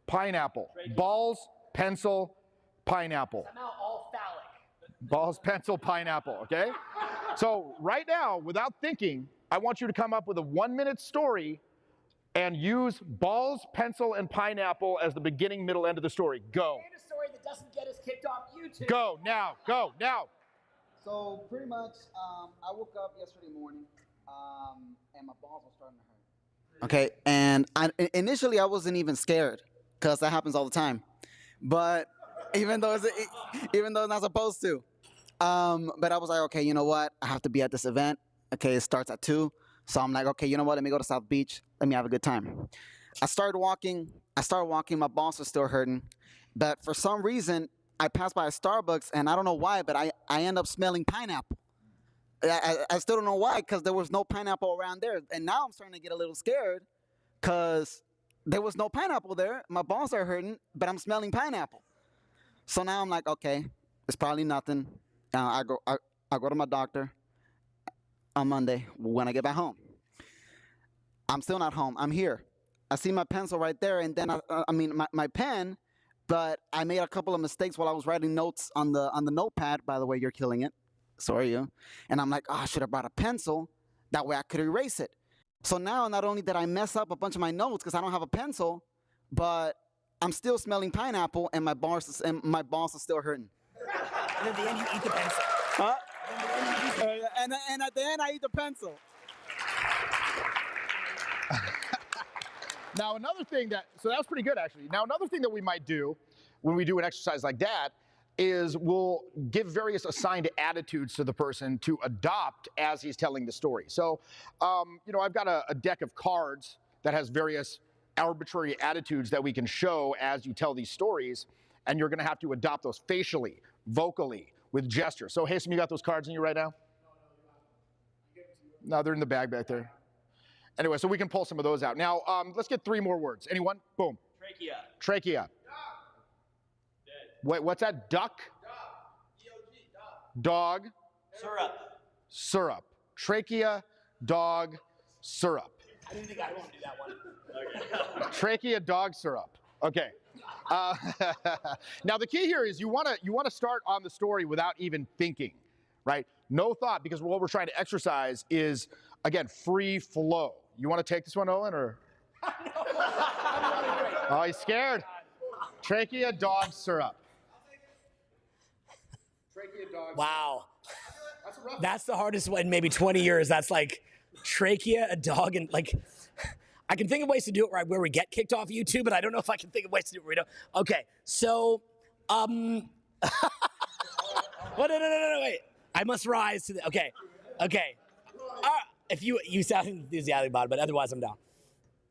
Pineapple. Balls, pencil, pineapple. Somehow all phallic. Balls, pencil, pineapple, okay? So right now, without thinking, I want you to come up with a 1-minute story and use balls, pencil, and pineapple as the beginning, middle, end of the story. Go. And a story that doesn't get us kicked off YouTube. Go now, go now. So pretty much, I woke up yesterday morning, and my balls were starting to hurt. Okay, and initially I wasn't even scared, because that happens all the time. But even though it's not supposed to. But I was like, okay, you know what? I have to be at this event. Okay, it starts at 2. So I'm like, okay, you know what? Let me go to South Beach. Let me have a good time. I started walking. My balls are still hurting. But for some reason, I passed by a Starbucks, and I don't know why, but I end up smelling pineapple. I still don't know why, because there was no pineapple around there. And now I'm starting to get a little scared because there was no pineapple there. My balls are hurting, but I'm smelling pineapple. So now I'm like, okay, it's probably nothing. I go to my doctor on Monday when I get back home. I'm still not home. I'm here. I see my pencil right there, and then my pen, but I made a couple of mistakes while I was writing notes on the notepad. By the way, you're killing it. So are you. And I'm like, oh, I should have brought a pencil. That way I could erase it. So now not only did I mess up a bunch of my notes because I don't have a pencil, but I'm still smelling pineapple and my balls are still hurting. And at the end, you eat the pencil. Huh? And at the end, I eat the pencil. Now, another thing so that was pretty good, actually. Now, another thing that we might do when we do an exercise like that is we'll give various assigned attitudes to the person to adopt as he's telling the story. So, I've got a deck of cards that has various arbitrary attitudes that we can show as you tell these stories, and you're going to have to adopt those facially, vocally, with gesture. So, Haysom, you got those cards in you right now? No, they're in the bag back there. Anyway, so we can pull some of those out. Now, let's get 3 more words. Anyone? Boom. Trachea. Trachea. Wait, what's that? Duck? Dog. Syrup. Syrup. Trachea, dog, syrup. I didn't think I won't do that one. Trachea, dog, syrup. Okay. Now the key here is you want to start on the story without even thinking, right? No thought, because what we're trying to exercise is, again, free flow. You want to take this one, Owen, or? Oh, he's scared. Trachea, dog, syrup. Trachea, dog. Wow. That's a rough one. That's the hardest one in maybe 20 years. That's like trachea, a dog, and like, I can think of ways to do it where we get kicked off YouTube, but I don't know if I can think of ways to do it where we don't. Okay, so, well, no, wait. I must rise to the, okay. If you sound enthusiastic about it, but otherwise I'm down.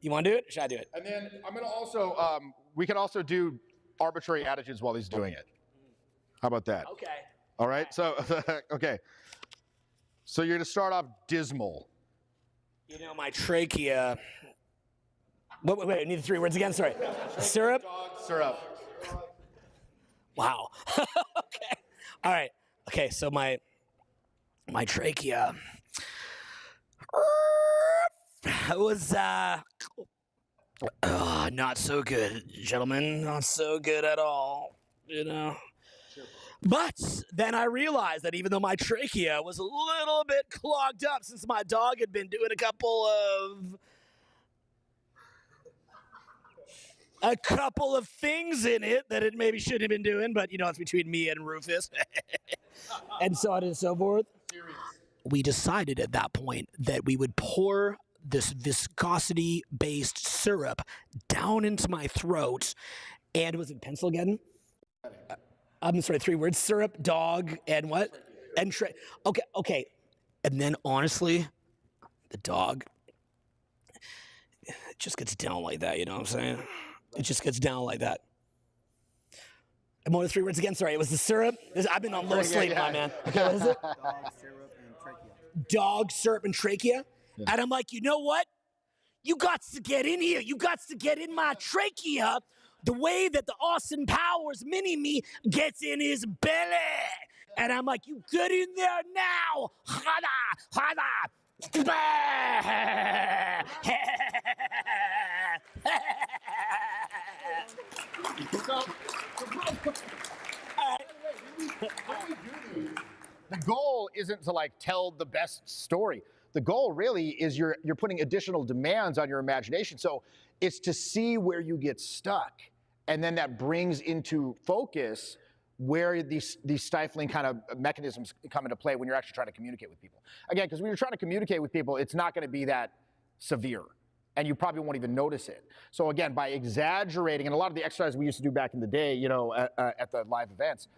You want to do it? Or should I do it? And then I'm going to also, we can also do arbitrary attitudes while he's doing it. How about that? Okay. All right, so, okay. So you're going to start off dismal. You know, my trachea. Wait, I need the 3 words again. Sorry. Syrup? Dog, syrup. Wow. Okay. All right. Okay, so my trachea was not so good, gentlemen. Not so good at all, But then I realized that even though my trachea was a little bit clogged up since my dog had been doing a couple of things in it that it maybe shouldn't have been doing, but it's between me and Rufus, and so on and so forth. We decided at that point that we would pour this viscosity-based syrup down into my throat, and was it pencil again? I'm sorry, 3 words: syrup, dog, and what? And okay. And then honestly, the dog, it just gets down like that. You know what I'm saying? It just gets down like that. And more than 3 words again. Sorry, it was the syrup. I've been on low sleep, my man. Okay, what is it? Dog, syrup, and trachea. Dog, syrup, and trachea. Yeah. And I'm like, you know what? You got to get in here. You got to get in my trachea the way that the Austin Powers mini-me gets in his belly. And I'm like, you get in there now. Hada. The goal isn't to tell the best story. The goal really is you're putting additional demands on your imagination. So it's to see where you get stuck. And then that brings into focus where these stifling kind of mechanisms come into play when you're actually trying to communicate with people. Again, because when you're trying to communicate with people, it's not going to be that severe. And you probably won't even notice it. So again, by exaggerating, and a lot of the exercises we used to do back in the day, at the live events,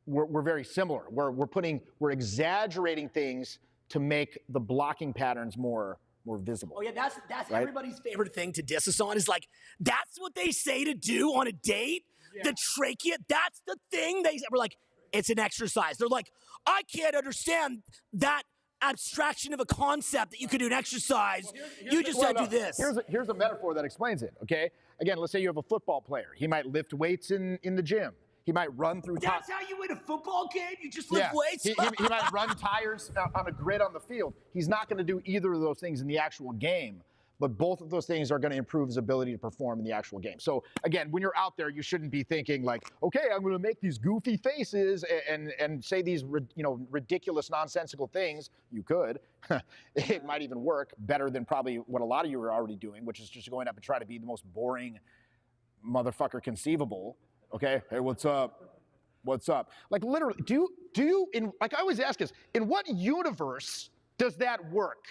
we're very similar. We're exaggerating things to make the blocking patterns more visible. Oh yeah, that's right? Everybody's favorite thing to diss us on is that's what they say to do on a date. Yeah. The trachea, that's the thing we're like, it's an exercise. They're like, I can't understand that abstraction of a concept that you could do an exercise. You just said do this. Here's a metaphor that explains it, okay? Again, let's say you have a football player. He might lift weights in the gym. He might run through That's how you win a football game? You just lift weights? He might run tires on a grid on the field. He's not going to do either of those things in the actual game. but both of those things are going to improve his ability to perform in the actual game. So again, when you're out there, you shouldn't be thinking like, okay, I'm going to make these goofy faces and say these ridiculous, nonsensical things. You could. It might even work better than probably what a lot of you are already doing, which is just going up and try to be the most boring motherfucker conceivable. Okay, hey, what's up? What's up? Like literally, do you like I always ask is, in what universe does that work?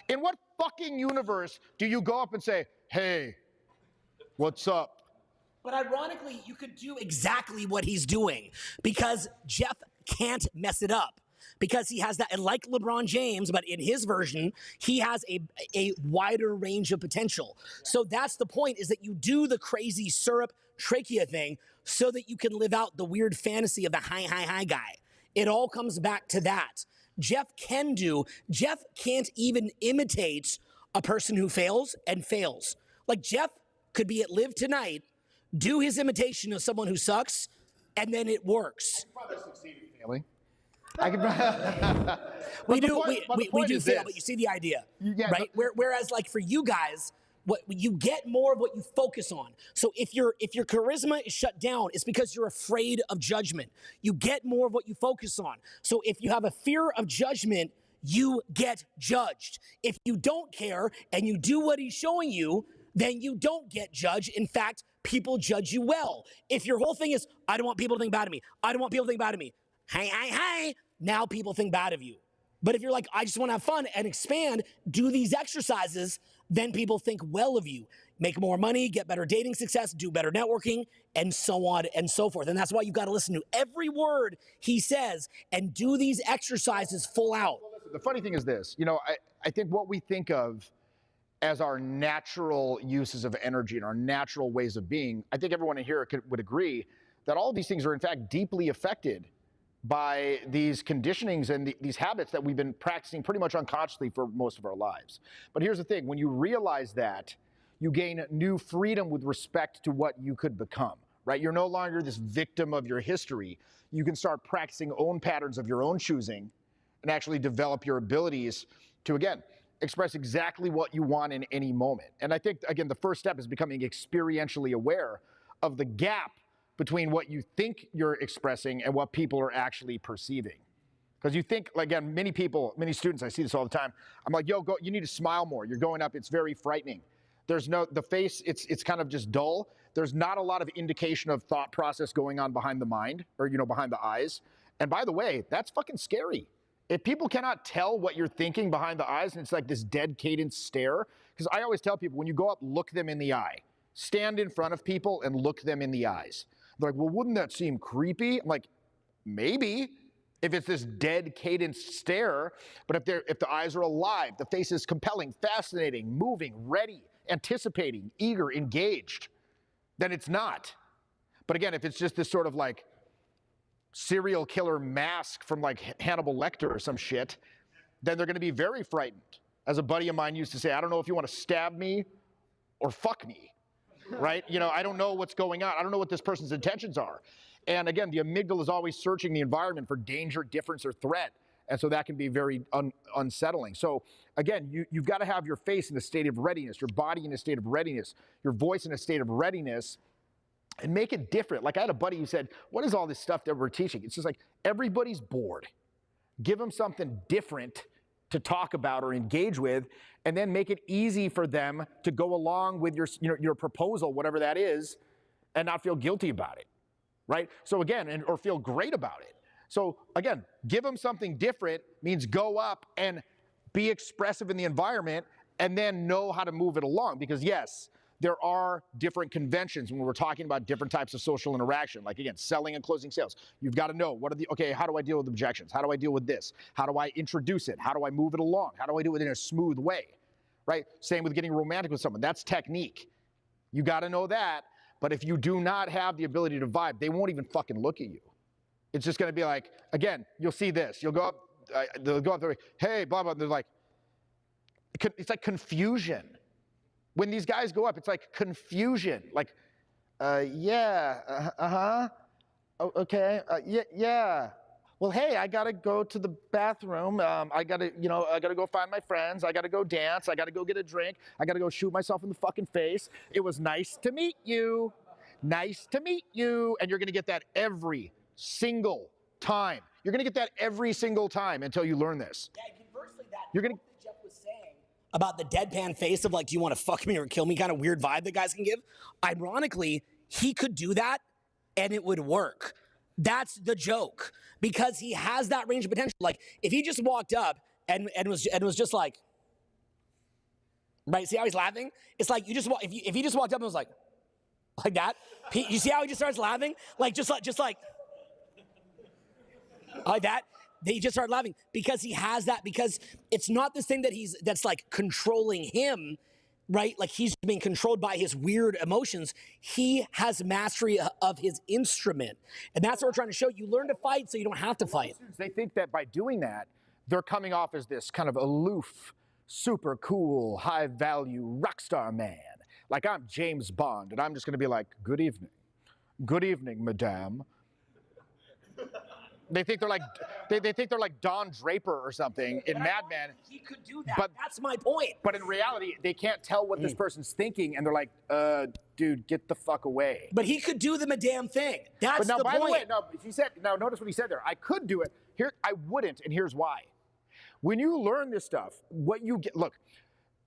In what fucking universe do you go up and say, hey, what's up? But ironically, you could do exactly what he's doing because Jeff can't mess it up because he has that, and like LeBron James, but in his version, he has a wider range of potential. So that's the point, is that you do the crazy syrup trachea thing so that you can live out the weird fantasy of the high guy. It all comes back to that. Jeff can't even imitate a person who fails and fails. Like Jeff could be at Live Tonight, do his imitation of someone who sucks, and then it works. Probably succeeded, family. I could. We do fail, but you see the idea, Yeah, right? Whereas, like for you guys, what you get more of what you focus on. So if your charisma is shut down, it's because you're afraid of judgment. You get more of what you focus on. So if you have a fear of judgment, you get judged. If you don't care and you do what he's showing you, then you don't get judged. In fact, people judge you well. If your whole thing is, I don't want people to think bad of me. I don't want people to think bad of me. Hey, now people think bad of you. But if you're like, I just want to have fun and expand, do these exercises, then people think well of you. Make more money, get better dating success, do better networking, and so on and so forth. And that's why you've got to listen to every word he says and do these exercises full out. Well, listen, the funny thing is this, I think what we think of as our natural uses of energy and our natural ways of being, I think everyone in here would agree that all of these things are in fact deeply affected by these conditionings and these habits that we've been practicing pretty much unconsciously for most of our lives. But here's the thing, when you realize that, you gain new freedom with respect to what you could become, right? You're no longer this victim of your history. You can start practicing own patterns of your own choosing and actually develop your abilities to, again, express exactly what you want in any moment. And I think, again, the first step is becoming experientially aware of the gap between what you think you're expressing and what people are actually perceiving. Because you think, again, many students, I see this all the time. I'm like, yo, you need to smile more. You're going up, it's very frightening. The face, it's kind of just dull. There's not a lot of indication of thought process going on behind the mind or, behind the eyes. And by the way, that's fucking scary. If people cannot tell what you're thinking behind the eyes and it's like this dead cadence stare, because I always tell people when you go up, look them in the eye. Stand in front of people and look them in the eyes. They're like, well, wouldn't that seem creepy? I'm like, maybe, if it's this dead cadence stare, but if the eyes are alive, the face is compelling, fascinating, moving, ready, anticipating, eager, engaged, then it's not. But again, if it's just this sort of like serial killer mask from like Hannibal Lecter or some shit, then they're going to be very frightened. As a buddy of mine used to say, I don't know if you want to stab me or fuck me. Right? I don't know what's going on. I don't know what this person's intentions are. And again, the amygdala is always searching the environment for danger, difference, or threat. And so that can be very unsettling. So again, you've got to have your face in a state of readiness, your body in a state of readiness, your voice in a state of readiness, and make it different. Like I had a buddy who said, what is all this stuff that we're teaching? It's just like, everybody's bored. Give them something different to talk about or engage with, and then make it easy for them to go along with your proposal, whatever that is, and not feel guilty about it, right? So again, or feel great about it. So again, give them something different means go up and be expressive in the environment and then know how to move it along. Because yes, there are different conventions when we're talking about different types of social interaction, like again, selling and closing sales. You've got to know how do I deal with objections? How do I deal with this? How do I introduce it? How do I move it along? How do I do it in a smooth way, right? Same with getting romantic with someone. That's technique. You got to know that. But if you do not have the ability to vibe, they won't even fucking look at you. It's just going to be like, again, you'll see this. You'll go up, they'll go up there, hey, blah, blah. They're like, it's like confusion. When these guys go up, it's like confusion. Like, yeah, oh, okay, yeah. well, hey, I gotta go to the bathroom. I gotta go find my friends. I gotta go dance. I gotta go get a drink. I gotta go shoot myself in the fucking face. It was nice to meet you. Nice to meet you. And you're gonna get that every single time. You're gonna get that every single time until you learn this. Yeah, conversely, that You're gonna. Jeff was saying about the deadpan face of like, do you want to fuck me or kill me kind of weird vibe that guys can give. Ironically, he could do that and it would work. That's the joke, because he has that range of potential. Like if he just walked up and was just like, right? See how he's laughing? It's like you just if he just walked up and was like that. You see how he just starts laughing? Like like that. They just start laughing because he has that. Because it's not this thing that's like controlling him. Right? Like he's being controlled by his weird emotions. He has mastery of his instrument. And that's what we're trying to show. You learn to fight so you don't have to fight. They think that by doing that, they're coming off as this kind of aloof, super cool, high value rock star man. Like I'm James Bond, and I'm just gonna be like, good evening. Good evening, madame. They think they're like Don Draper or something in Mad Men. He could do that. But that's my point. But in reality, they can't tell what this person's thinking, and they're like, dude, get the fuck away. But he could do the madame thing. That's the point. By the way, he said, now notice what he said there. I could do it. Here, I wouldn't, and here's why. When you learn this stuff, what you get, look,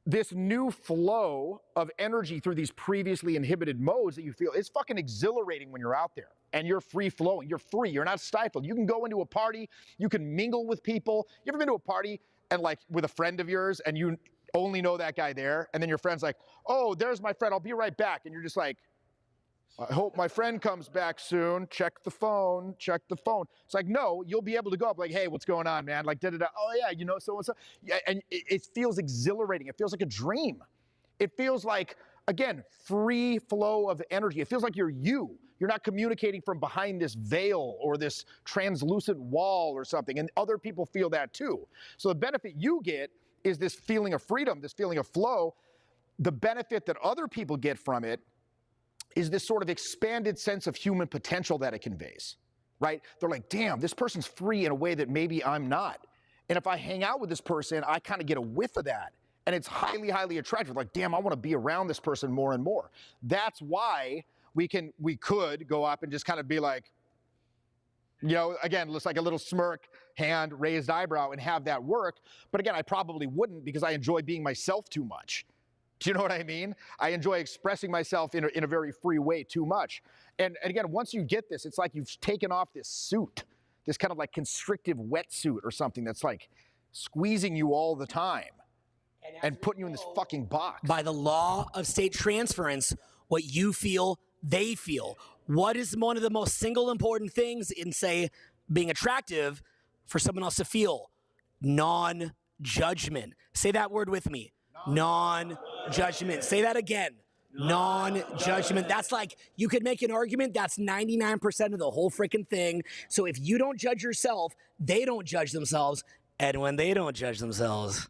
this new flow of energy through these previously inhibited modes that you feel, it's fucking exhilarating when you're out there. And you're free flowing. You're free. You're not stifled. You can go into a party. You can mingle with people. You ever been to a party and like with a friend of yours and you only know that guy there, and then your friend's like, oh, there's my friend. I'll be right back. And you're just like, I hope my friend comes back soon. Check the phone. Check the phone. It's like, no, you'll be able to go up like, hey, what's going on, man? Like, da-da-da. Oh, yeah, you know, so-and-so. Yeah, and it feels exhilarating. It feels like a dream. It feels like, again, free flow of energy. It feels like you're you. You're not communicating from behind this veil or this translucent wall or something. And other people feel that too. So the benefit you get is this feeling of freedom, this feeling of flow. The benefit that other people get from it is this sort of expanded sense of human potential that it conveys, right? They're like, damn, this person's free in a way that maybe I'm not. And if I hang out with this person, I kind of get a whiff of that. And it's highly, highly attractive. Like, damn, I want to be around this person more and more. That's why we could go up and just kind of be like, you know, again, looks like a little smirk, hand, raised eyebrow, and have that work. But again, I probably wouldn't, because I enjoy being myself too much. Do you know what I mean? I enjoy expressing myself in a very free way too much. And again, once you get this, it's like you've taken off this suit, this kind of like constrictive wetsuit or something that's like squeezing you all the time and putting you in this fucking box. By the law of state transference, what you feel, they feel. What is one of the most single important things in, say, being attractive for someone else to feel? Non-judgment. Say that word with me. Non-judgment. Say that again. Non-judgment. That's like, you could make an argument that's 99% of the whole freaking thing. So if you don't judge yourself, they don't judge themselves. And when they don't judge themselves,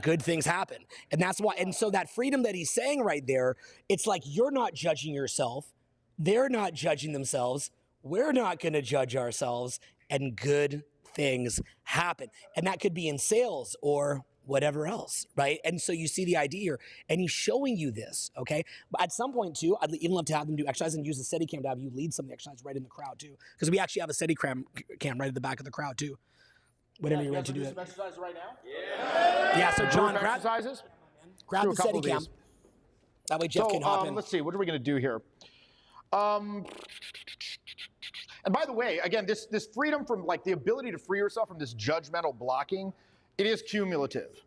good things happen. And that's why, and so that freedom that he's saying right there, it's like you're not judging yourself. They're not judging themselves. We're not going to judge ourselves, and good things happen. And that could be in sales or whatever else, right? And so you see the idea here, and he's showing you this, okay? But at some point, too, I'd even love to have them do exercise and use the Steadicam to have you lead some of the exercise right in the crowd, too. Because we actually have a Steadicam right at the back of the crowd, too. Whenever you're ready to do that. Exercise right now? Yeah, so John, grab exercises. the Steadicam. That way Jeff can hop in. Let's see, what are we going to do here? And by the way, again, this freedom from, like, the ability to free yourself from this judgmental blocking, it is cumulative,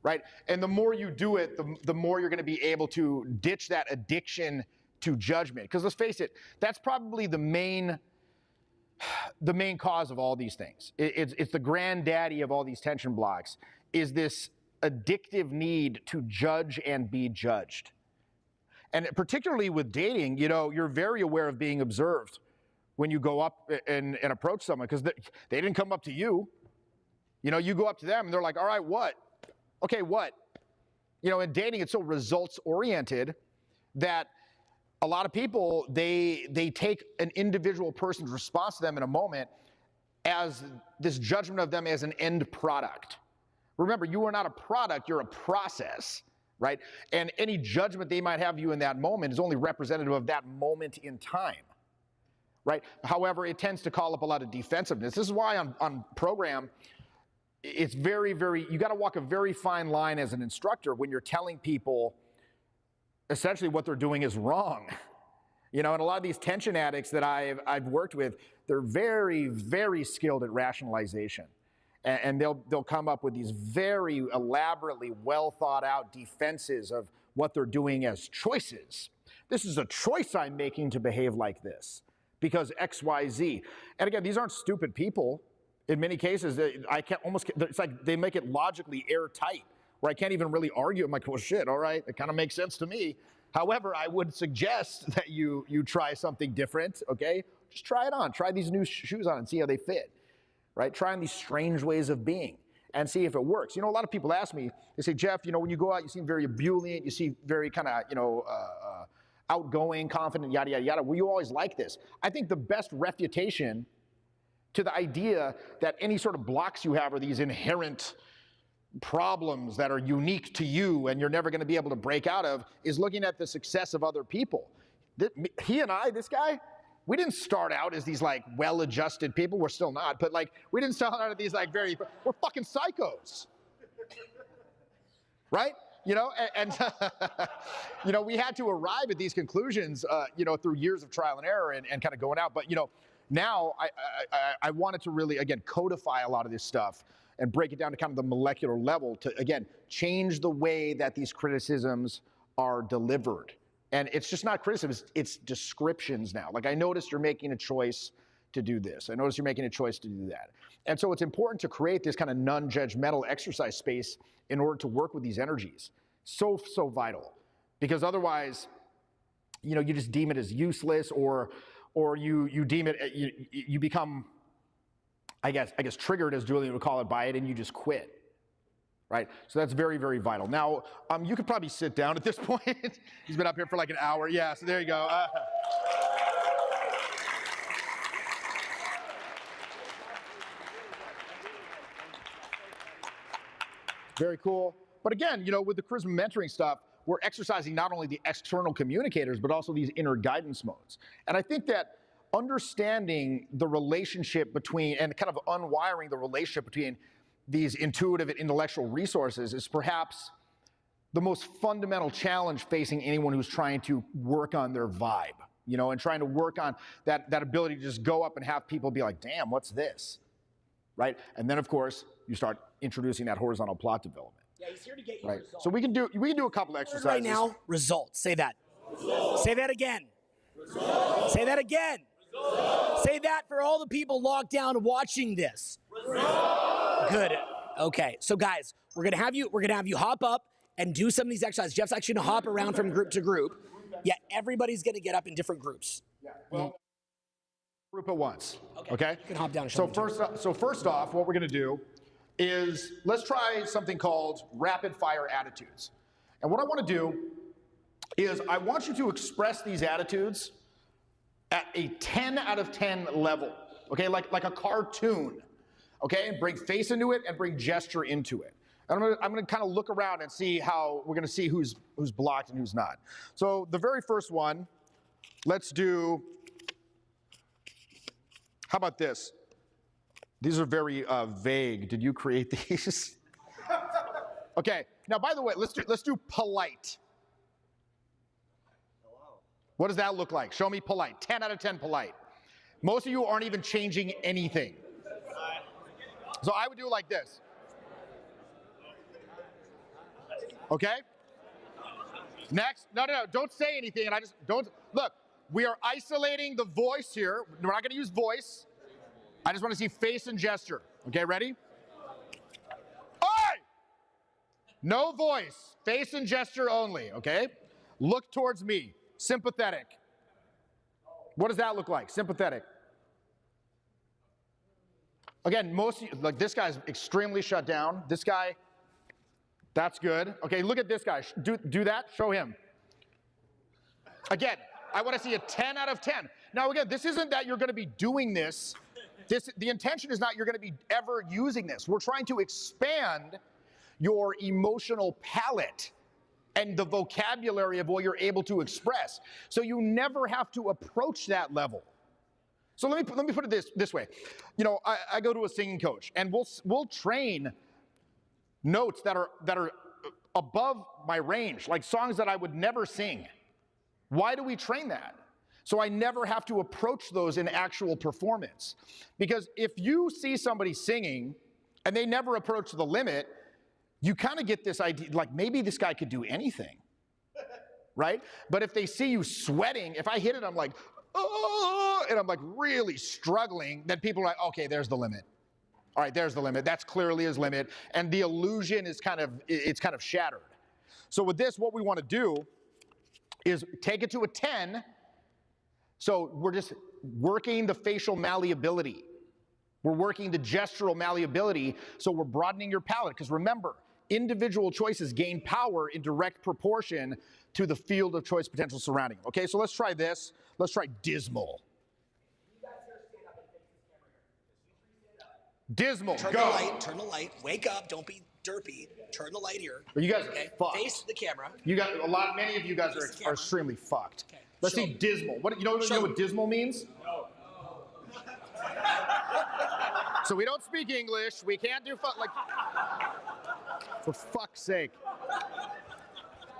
right? And the more you do it, the more you're going to be able to ditch that addiction to judgment. Because let's face it, that's probably the main cause of all these things. It's the granddaddy of all these tension blocks, is this addictive need to judge and be judged. And particularly with dating, you know, you're very aware of being observed when you go up and approach someone, because they didn't come up to you. You know, you go up to them and they're like, all right, what? Okay, what? You know, in dating, it's so results oriented that a lot of people, they take an individual person's response to them in a moment as this judgment of them as an end product. Remember, you are not a product, you're a process, right? And any judgment they might have you in that moment is only representative of that moment in time, right? However, it tends to call up a lot of defensiveness. This is why on program, it's very, you got to walk a very fine line as an instructor when you're telling people essentially what they're doing is wrong. You know, and a lot of these tension addicts that I've worked with, they're very skilled at rationalization. And they'll come up with these very elaborately well thought out defenses of what they're doing as choices. This is a choice I'm making to behave like this because X, Y, Z. And again, these aren't stupid people. In many cases, it's like they make it logically airtight, where I can't even really argue. I'm like, well, shit, all right, it kind of makes sense to me. However, I would suggest that you try something different, okay? Just try it on. Try these new shoes on and see how they fit, right? Try on these strange ways of being and see if it works. You know, a lot of people ask me, they say, Jeff, you know, when you go out, you seem very ebullient, you seem very kind of, you know, outgoing, confident, yada, yada, yada. Were you always like this? I think the best refutation to the idea that any sort of blocks you have are these inherent problems that are unique to you and you're never going to be able to break out of is looking at the success of other people. He and I, this guy, we didn't start out as these like well-adjusted people. We're still not, but like we didn't start out as these like we're fucking psychos, right? You know, and you know, we had to arrive at these conclusions, you know, through years of trial and error and kind of going out. But you know, now I wanted to really again codify a lot of this stuff and break it down to kind of the molecular level to, again, change the way that these criticisms are delivered. And it's just not criticism, it's descriptions now. Like, I noticed you're making a choice to do this. I noticed you're making a choice to do that. And so it's important to create this kind of non-judgmental exercise space in order to work with these energies. So vital. Because otherwise, you know, you just deem it as useless or you deem it, you become, I guess triggered, as Julian would call it, by it, and you just quit, right? So that's very vital. Now, you could probably sit down at this point. He's been up here for like an hour. Yeah, so there you go. Very cool. But again, you know, with the charisma mentoring stuff, we're exercising not only the external communicators, but also these inner guidance modes. And I think that understanding the relationship between and kind of unwiring the relationship between these intuitive and intellectual resources is perhaps the most fundamental challenge facing anyone who's trying to work on their vibe, you know, and trying to work on that ability to just go up and have people be like, damn, what's this, right? And then, of course, you start introducing that horizontal plot development. Yeah, he's here to get you right. results. So we can do a couple exercises right now. Results. Say that. Results. Say that again. Results. Say that again. Results. Say that for all the people locked down watching this. Results. Good. Okay. So guys, we're gonna have you hop up and do some of these exercises. Jeff's actually gonna hop around from group to group. Yeah, everybody's gonna get up in different groups. Yeah. Well, group at once. Okay. You can hop down. And so first off, what we're gonna do is let's try something called rapid fire attitudes. And what I want to do is I want you to express these attitudes at a 10 out of 10 level, okay, like a cartoon, okay? Bring face into it and bring gesture into it. And I'm gonna kind of look around and see how we're gonna see who's blocked and who's not. So the very first one, let's do, how about this? These are very vague. Did you create these? Okay. Now, by the way, let's do polite. Hello. What does that look like? Show me polite. 10 out of 10 polite. Most of you aren't even changing anything. So I would do it like this. Okay? Next. No. Don't say anything. And look, we are isolating the voice here. We're not going to use voice. I just want to see face and gesture. Okay, ready? Oi! No voice, face and gesture only, okay? Look towards me, sympathetic. What does that look like? Sympathetic. Again, most of you, like this guy's extremely shut down. This guy, that's good. Okay, look at this guy. Do that, show him. Again, I want to see a 10 out of 10. Now again, this isn't that you're going to be doing this. The intention is not you're going to be ever using this. We're trying to expand your emotional palette and the vocabulary of what you're able to express. So you never have to approach that level. So let me put it this way. You know, I go to a singing coach, and we'll train notes that are above my range, like songs that I would never sing. Why do we train that? So I never have to approach those in actual performance. Because if you see somebody singing and they never approach the limit, you kind of get this idea, like maybe this guy could do anything, right? But if they see you sweating, if I hit it, I'm like, oh, and I'm like really struggling, then people are like, okay, there's the limit. All right, there's the limit. That's clearly his limit. And the illusion is kind of shattered. So with this, what we want to do is take it to a 10. So we're just working the facial malleability. We're working the gestural malleability, so we're broadening your palette. Because remember, individual choices gain power in direct proportion to the field of choice potential surrounding. Okay, so let's try this. Let's try dismal. Dismal, Turn go. turn the light, wake up, don't be derpy, turn the light here. You guys Okay, are fucked. face the camera. Many of you guys are extremely fucked. Okay, Let's show see me. dismal. You know what dismal means? No. So we don't speak English. We can't do for fuck's sake.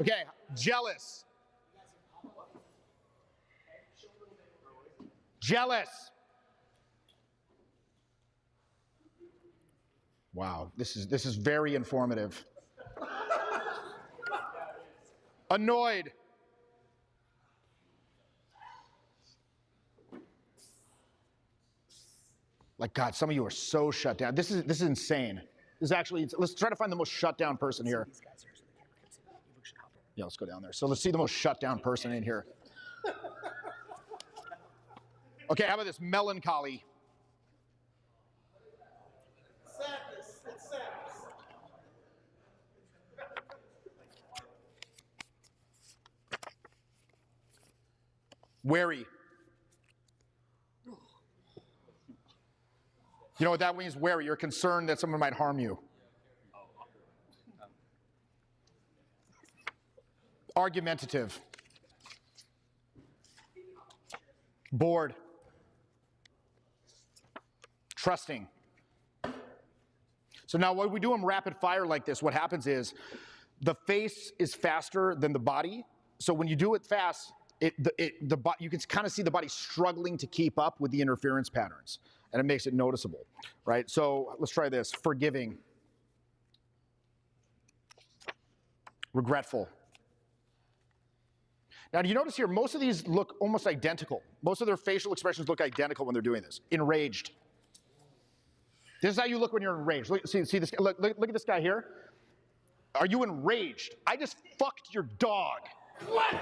Okay, jealous. Jealous. Wow, this is very informative. Annoyed. Like, God, some of you are so shut down. This is insane. This is actually, let's try to find the most shut down person here. Yeah, let's go down there. So let's see the most shut down person in here. Okay, how about this? Melancholy. Sadness. It's sadness. Wary. You know what that means? Wary. You're concerned that someone might harm you. Argumentative. Bored. Trusting. So now when we do them rapid fire like this, what happens is the face is faster than the body. So when you do it fast, you can kind of see the body struggling to keep up with the interference patterns, and it makes it noticeable, right? So let's try this. Forgiving. Regretful. Now, do you notice here, most of these look almost identical. Most of their facial expressions look identical when they're doing this. Enraged. This is how you look when you're enraged. See this? Look at this guy here. Are you enraged? I just fucked your dog. What?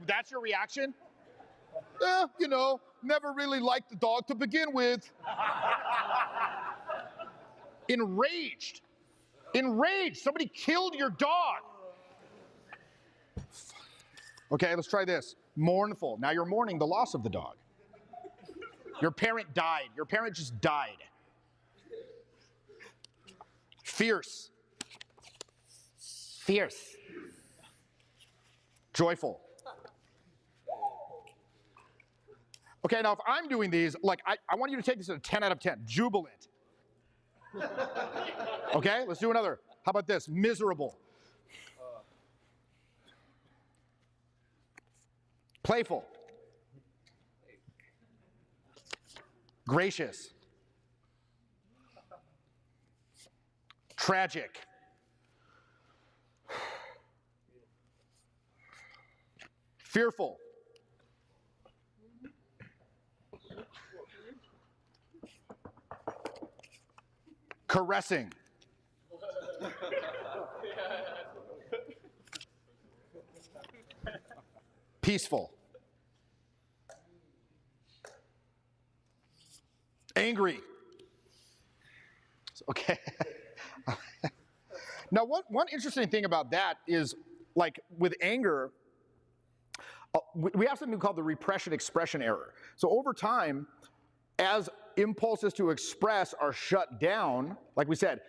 That's your reaction? You know, never really liked the dog to begin with. Enraged. Enraged. Somebody killed your dog. Okay, let's try this. Mournful. Now you're mourning the loss of the dog. Your parent died. Your parent just died. Fierce. Fierce. Joyful. Okay, now if I'm doing these, like I want you to take this at a 10 out of 10. Jubilant. Okay, let's do another. How about this? Miserable. Playful. Gracious. Tragic. Fearful. Caressing. Peaceful. Angry. Okay. Now, one interesting thing about that is, like with anger, we have something called the repression expression error. So over time, as impulses to express are shut down, like we said,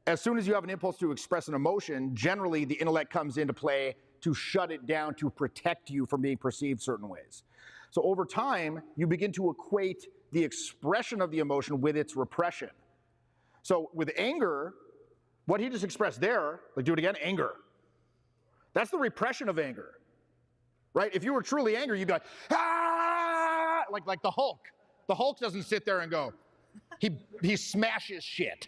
as soon as you have an impulse to express an emotion, generally the intellect comes into play to shut it down, to protect you from being perceived certain ways. So over time, you begin to equate the expression of the emotion with its repression. So with anger, what he just expressed there, like do it again, anger. That's the repression of anger, right? If you were truly angry, you'd be like, ah, like the Hulk. The Hulk doesn't sit there and go, he smashes shit,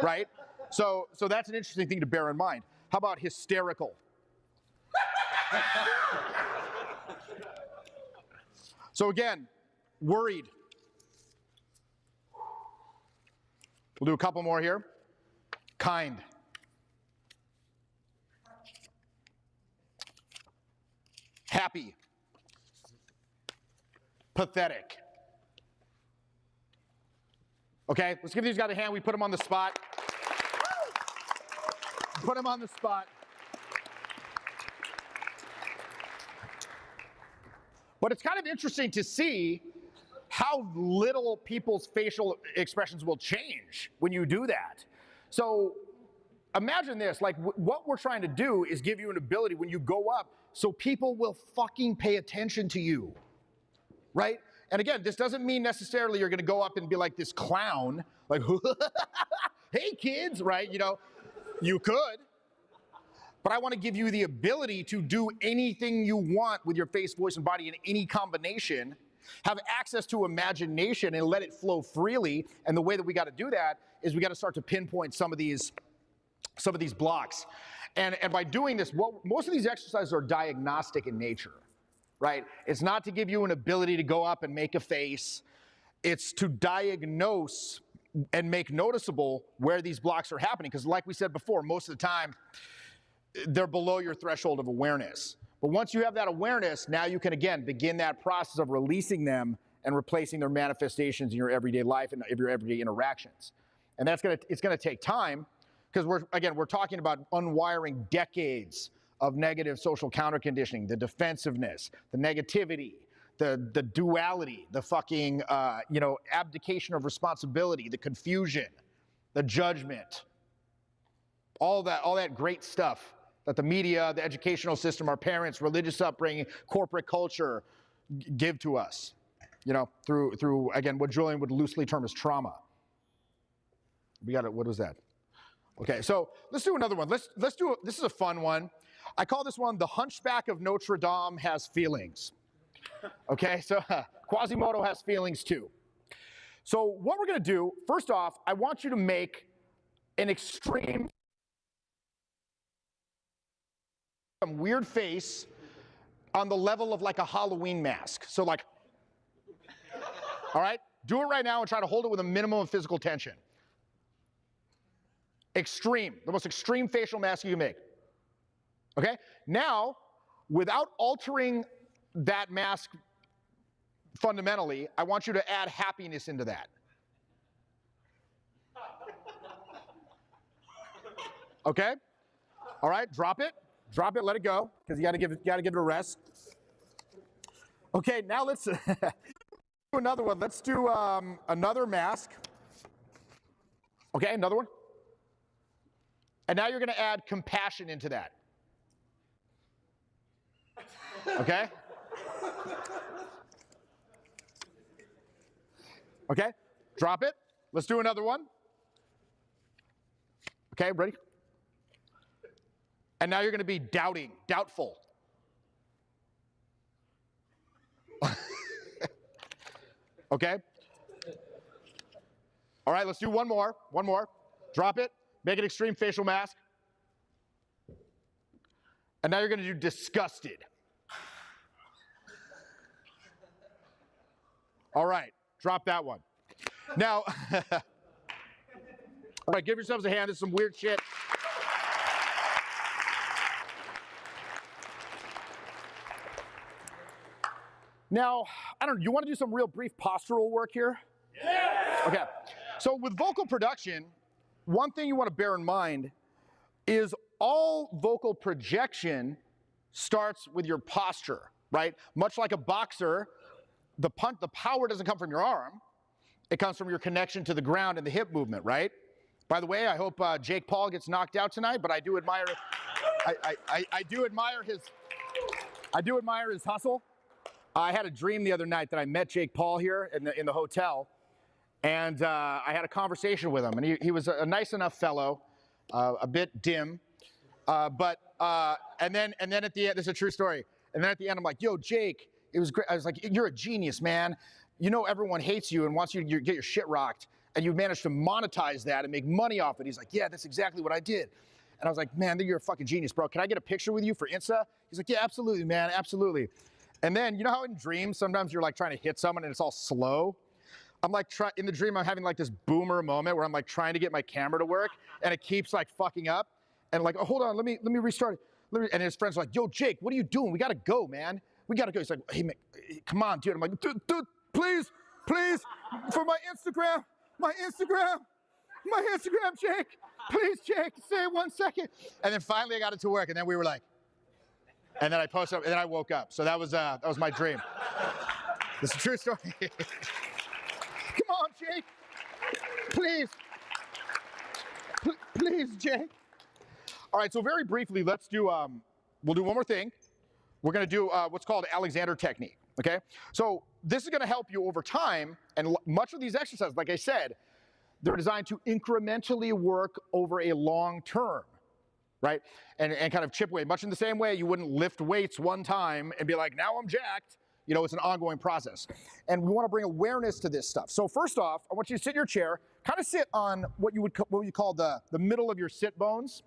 right? So that's an interesting thing to bear in mind. How about hysterical? So again, worried. We'll do a couple more here. Kind. Happy. Pathetic. Okay, let's give these guys a hand. We put them on the spot. Put them on the spot. But it's kind of interesting to see how little people's facial expressions will change when you do that. So imagine this, like what we're trying to do is give you an ability when you go up so people will fucking pay attention to you, right? And again, this doesn't mean necessarily you're gonna go up and be like this clown, like, hey kids, right? You know, you could. But I want to give you the ability to do anything you want with your face, voice, and body in any combination, have access to imagination and let it flow freely. And the way that we got to do that is we got to start to pinpoint some of these blocks. And by doing this, most of these exercises are diagnostic in nature, right? It's not to give you an ability to go up and make a face. It's to diagnose and make noticeable where these blocks are happening. Because like we said before, most of the time, they're below your threshold of awareness. But once you have that awareness, now you can, again, begin that process of releasing them and replacing their manifestations in your everyday life and your everyday interactions. And it's gonna take time, because we're talking about unwiring decades of negative social counter-conditioning, the defensiveness, the negativity, the duality, the fucking, abdication of responsibility, the confusion, the judgment, all that great stuff that the media, the educational system, our parents, religious upbringing, corporate culture give to us, through again, what Julian would loosely term as trauma. What was that? Okay, so let's do another one. This is a fun one. I call this one, the Hunchback of Notre Dame has feelings. Okay, so Quasimodo has feelings too. So what we're gonna do, first off, I want you to make an extreme, some weird face on the level of like a Halloween mask. So like, all right, do it right now and try to hold it with a minimum of physical tension. Extreme, the most extreme facial mask you can make. Okay, now, without altering that mask fundamentally, I want you to add happiness into that. Okay, all right, drop it, let it go, because you gotta give it a rest. Okay, now let's do another one. Let's do another mask. Okay, another one. And now you're gonna add compassion into that. Okay? Okay, drop it. Let's do another one. Okay, ready? And now you're gonna be doubtful. Okay? All right, let's do one more. Drop it, make an extreme facial mask. And now you're gonna do disgusted. All right, drop that one. Now, all right, give yourselves a hand. This is some weird shit. Now, I don't know, you want to do some real brief postural work here? Yeah! Okay, so with vocal production, one thing you want to bear in mind is all vocal projection starts with your posture, right? Much like a boxer, the power doesn't come from your arm. It comes from your connection to the ground and the hip movement, right? By the way, I hope Jake Paul gets knocked out tonight, but I do admire his hustle. I had a dream the other night that I met Jake Paul here in the hotel, and I had a conversation with him, and he was a nice enough fellow, a bit dim, and then at the end, this is a true story. And then at the end, I'm like, "Yo, Jake, it was great." I was like, "You're a genius, man. You know everyone hates you and wants you to get your shit rocked, and you've managed to monetize that and make money off it." He's like, "Yeah, that's exactly what I did." And I was like, "Man, you're a fucking genius, bro. Can I get a picture with you for Insta?" He's like, "Yeah, absolutely, man, absolutely." And then, you know how in dreams, sometimes you're like trying to hit someone and it's all slow? I'm like, in the dream, I'm having like this boomer moment where I'm like trying to get my camera to work and it keeps like fucking up. And like, "Oh, hold on, let me restart it." And his friends are like, "Yo, Jake, what are you doing? We gotta go, man. We gotta go." He's like, "Hey, man, come on, dude." I'm like, dude, please, for my Instagram, Jake. Please, Jake, say 1 second. And then finally I got it to work, and then we were like, and then I posted up, and then I woke up. So that was my dream. This is a true story. Come on, Jake. Please, Jake. All right, so very briefly, let's do, we'll do one more thing. We're gonna do what's called Alexander technique, okay? So this is gonna help you over time, and much of these exercises, like I said, they're designed to incrementally work over a long term, right? And kind of chip away, much in the same way you wouldn't lift weights one time and be like, "Now I'm jacked." You know, it's an ongoing process. And we wanna bring awareness to this stuff. So first off, I want you to sit in your chair, kind of sit on what you call the middle of your sit bones,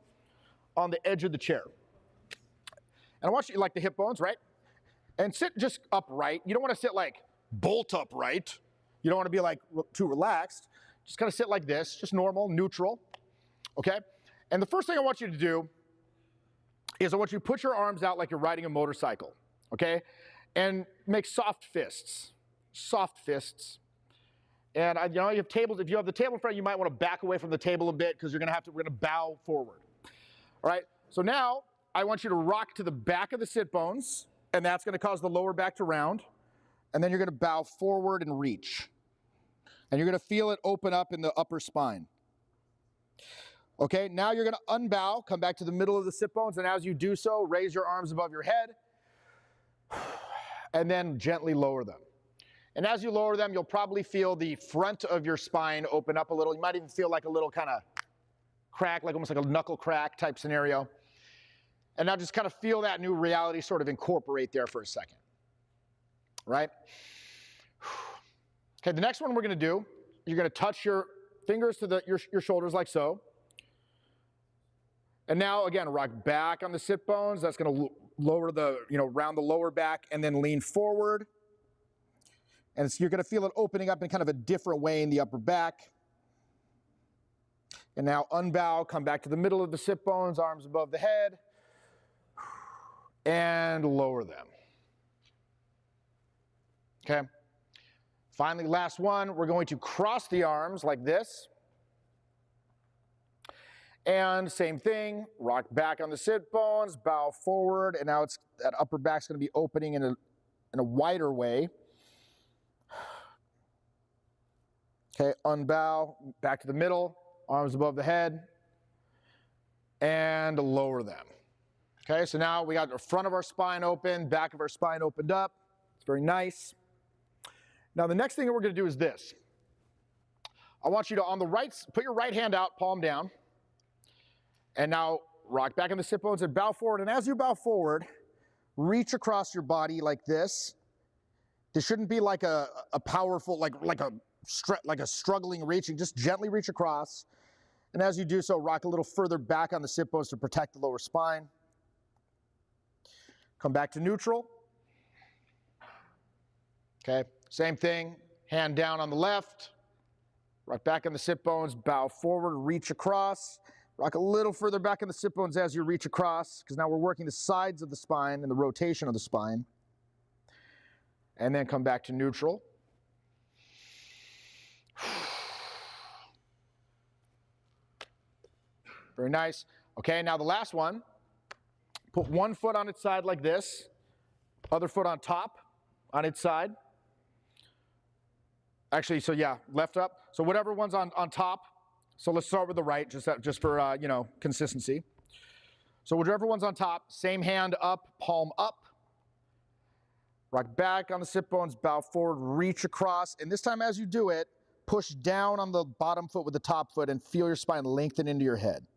on the edge of the chair. And I want you, like the hip bones, right? And sit just upright. You don't want to sit like bolt upright. You don't want to be like too relaxed. Just kind of sit like this, just normal, neutral, okay? And the first thing I want you to do is I want you to put your arms out like you're riding a motorcycle, okay? And make soft fists. And you know, you have tables. If you have the table in front, you might want to back away from the table a bit because we're gonna bow forward. All right, so now I want you to rock to the back of the sit bones, and that's gonna cause the lower back to round. And then you're gonna bow forward and reach. And you're gonna feel it open up in the upper spine. Okay, now you're gonna unbow, come back to the middle of the sit bones, and as you do so, raise your arms above your head, and then gently lower them. And as you lower them, you'll probably feel the front of your spine open up a little. You might even feel like a little kind of crack, like almost like a knuckle crack type scenario. And now just kind of feel that new reality sort of incorporate there for a second, right? Okay, the next one we're gonna do, you're gonna touch your fingers to your shoulders like so. And now again, rock back on the sit bones. That's gonna lower the, round the lower back and then lean forward. And you're gonna feel it opening up in kind of a different way in the upper back. And now unbow, come back to the middle of the sit bones, arms above the head, and lower them. Okay. Finally, last one, we're going to cross the arms like this. And same thing, rock back on the sit bones, bow forward, and now that upper back's gonna be opening in a wider way. Okay, unbow, back to the middle, arms above the head, and lower them. Okay, so now we got the front of our spine open, back of our spine opened up. It's very nice. Now the next thing that we're gonna do is this. I want you to, on the right, put your right hand out, palm down, and now rock back in the sit bones and bow forward. And as you bow forward, reach across your body like this. This shouldn't be like a powerful, like a struggling reaching. Just gently reach across. And as you do so, rock a little further back on the sit bones to protect the lower spine. Come back to neutral. Okay, same thing. Hand down on the left. Rock back on the sit bones, bow forward, reach across. Rock a little further back in the sit bones as you reach across, because now we're working the sides of the spine and the rotation of the spine. And then come back to neutral. Very nice. Okay, now the last one. Put one foot on its side like this. Other foot on top, on its side. Actually, so yeah, left up. So whatever one's on top. So let's start with the right, just for consistency. So whichever one's on top, same hand up, palm up. Rock back on the sit bones, bow forward, reach across. And this time as you do it, push down on the bottom foot with the top foot and feel your spine lengthen into your head.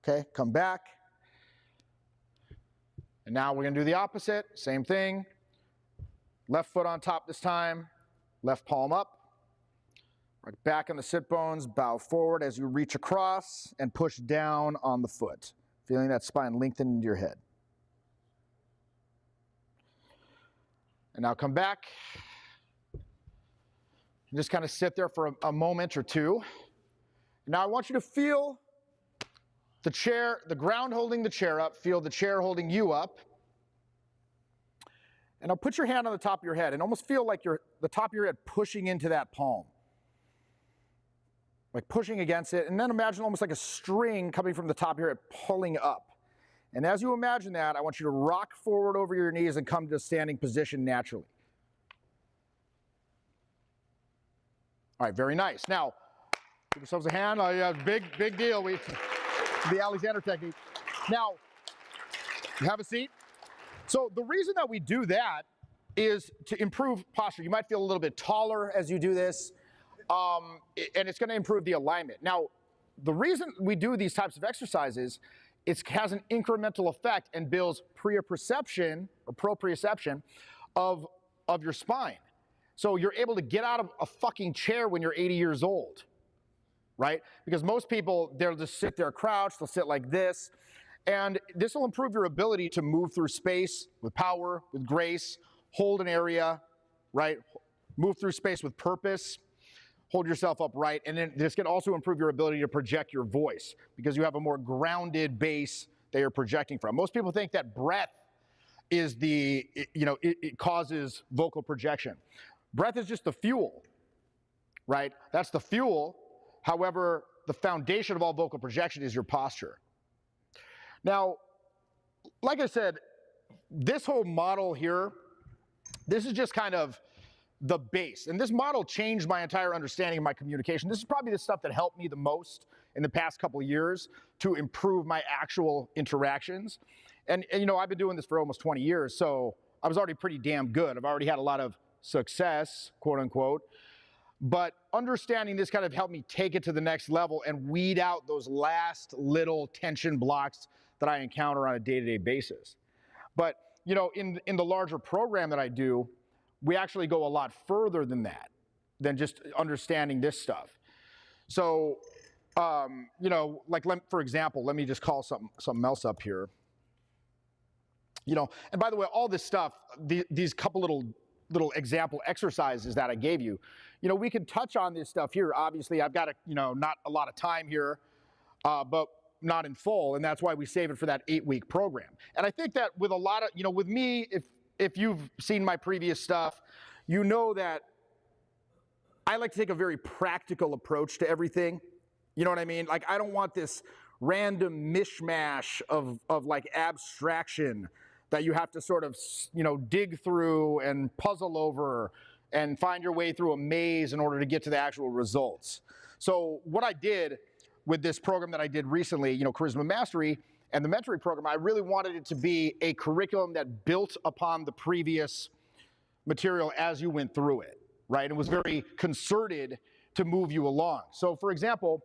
Okay, come back. And now we're gonna do the opposite, same thing. Left foot on top this time, left palm up. Rock back on the sit bones, bow forward as you reach across and push down on the foot, feeling that spine lengthen into your head. And now come back. And just kind of sit there for a moment or two. Now I want you to feel the chair, the ground holding the chair up, feel the chair holding you up. And now put your hand on the top of your head and almost feel like the top of your head pushing into that palm. Like pushing against it, and then imagine almost like a string coming from the top of your head pulling up. And as you imagine that, I want you to rock forward over your knees and come to a standing position naturally. All right, very nice. Now, give yourselves a hand. Oh yeah, big deal. The Alexander technique. Now, you have a seat. So the reason that we do that is to improve posture. You might feel a little bit taller as you do this. And it's going to improve the alignment. Now, the reason we do these types of exercises, it has an incremental effect and builds proprioception of your spine. So you're able to get out of a fucking chair when you're 80 years old, right? Because most people, they'll just sit there crouched, they'll sit like this, and this will improve your ability to move through space with power, with grace, hold an area, right? Move through space with purpose. Hold yourself upright, and then this can also improve your ability to project your voice because you have a more grounded base that you're projecting from. Most people think that breath is it causes vocal projection. Breath is just the fuel, right? That's the fuel. However, the foundation of all vocal projection is your posture. Now, like I said, this whole model here, this is just kind of the base. And this model changed my entire understanding of my communication. This is probably the stuff that helped me the most in the past couple of years to improve my actual interactions. And I've been doing this for almost 20 years, so I was already pretty damn good. I've already had a lot of success, quote unquote. But understanding this kind of helped me take it to the next level and weed out those last little tension blocks that I encounter on a day-to-day basis. But, in the larger program that I do, we actually go a lot further than that, than just understanding this stuff. So, for example, let me just call something else up here. And by the way, all this stuff, these couple little example exercises that I gave you, we could touch on this stuff here. Obviously, I've got not a lot of time here, but not in full, and that's why we save it for that 8-week program. And I think that with a lot of, with me, if you've seen my previous stuff, you know that I like to take a very practical approach to everything. You know what I mean? Like, I don't want this random mishmash of like abstraction that you have to sort of, dig through and puzzle over and find your way through a maze in order to get to the actual results. So what I did with this program that I did recently, Charisma Mastery, and the mentoring program, I really wanted it to be a curriculum that built upon the previous material as you went through it, right? It was very concerted to move you along. So for example,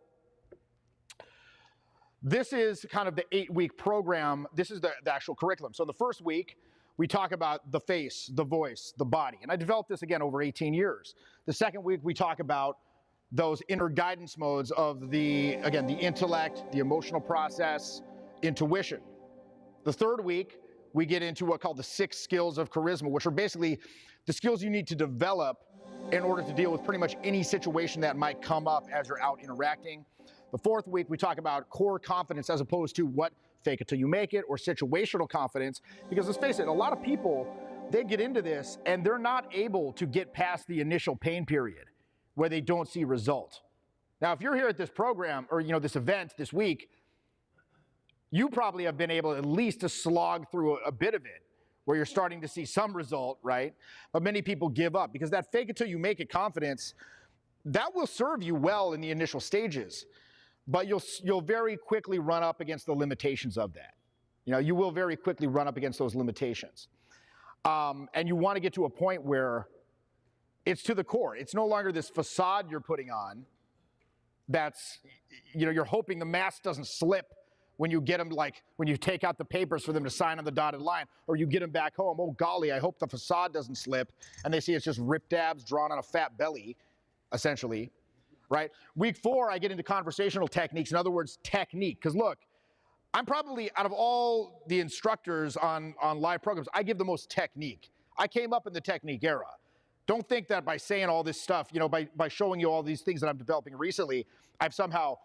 this is kind of the 8-week program. This is the actual curriculum. So the first week, we talk about the face, the voice, the body. And I developed this again over 18 years. The second week, we talk about those inner guidance modes of the intellect, the emotional process, intuition. The third week, we get into what are called the 6 skills of charisma, which are basically the skills you need to develop in order to deal with pretty much any situation that might come up as you're out interacting. The fourth week, we talk about core confidence as opposed to what fake it till you make it or situational confidence. Because let's face it, a lot of people, they get into this and they're not able to get past the initial pain period where they don't see result. Now, if you're here at this program or this event this week, You probably have been able at least to slog through a bit of it, where you're starting to see some result, right? But many people give up because that fake it till you make it confidence, that will serve you well in the initial stages, but you'll very quickly run up against the limitations of that. You will very quickly run up against those limitations. And you want to get to a point where it's to the core. It's no longer this facade you're putting on that's, you're hoping the mask doesn't slip when you get them, like when you take out the papers for them to sign on the dotted line, or you get them back home. Oh golly, I hope the facade doesn't slip. And they see it's just ripped abs drawn on a fat belly, essentially, right? Week 4, I get into conversational techniques. In other words, technique. Because look, I'm probably, out of all the instructors on live programs, I give the most technique. I came up in the technique era. Don't think that by saying all this stuff, by showing you all these things that I'm developing recently, I've somehow,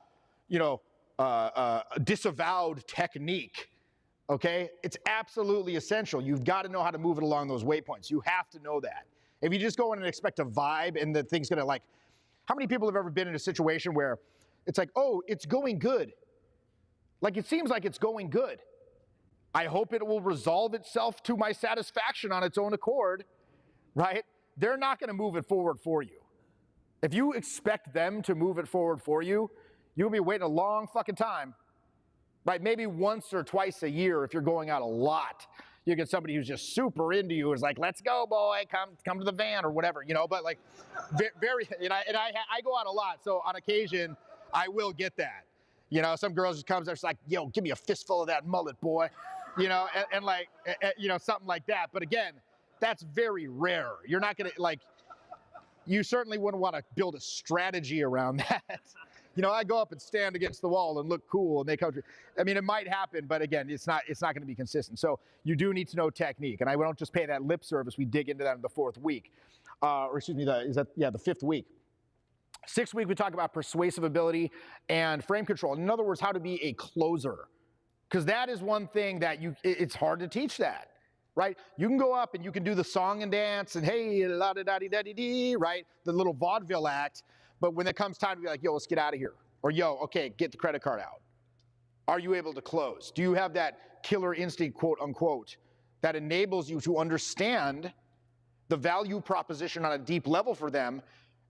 disavowed technique, okay? It's absolutely essential. You've got to know how to move it along those waypoints. You have to know that. If you just go in and expect a vibe and the thing's gonna how many people have ever been in a situation where it's like, oh, it's going good. Like it seems like it's going good. I hope it will resolve itself to my satisfaction on its own accord, right? They're not gonna move it forward for you. If you expect them to move it forward for you, you'll be waiting a long fucking time, right? Maybe once or twice a year if you're going out a lot. You get somebody who's just super into you, is like, let's go, boy, come to the van or whatever, but like, very, and I go out a lot, so on occasion, I will get that. Some girls just comes there, it's like, yo, give me a fistful of that mullet, boy, and like, something like that. But again, that's very rare. You're not gonna, you certainly wouldn't want to build a strategy around that. I go up and stand against the wall and look cool, and they come. I mean, it might happen, but again, it's not going to be consistent. So you do need to know technique, and I don't just pay that lip service. We dig into that in the 4th week, or excuse me, the 5th week. 6th week, we talk about persuasive ability and frame control. In other words, how to be a closer, because that is one thing that it's hard to teach that, right? You can go up and you can do the song and dance and hey, la da da da dee, right? The little vaudeville act. But when it comes time to be like, yo, let's get out of here. Or yo, okay, get the credit card out. Are you able to close? Do you have that killer instinct, quote unquote, that enables you to understand the value proposition on a deep level for them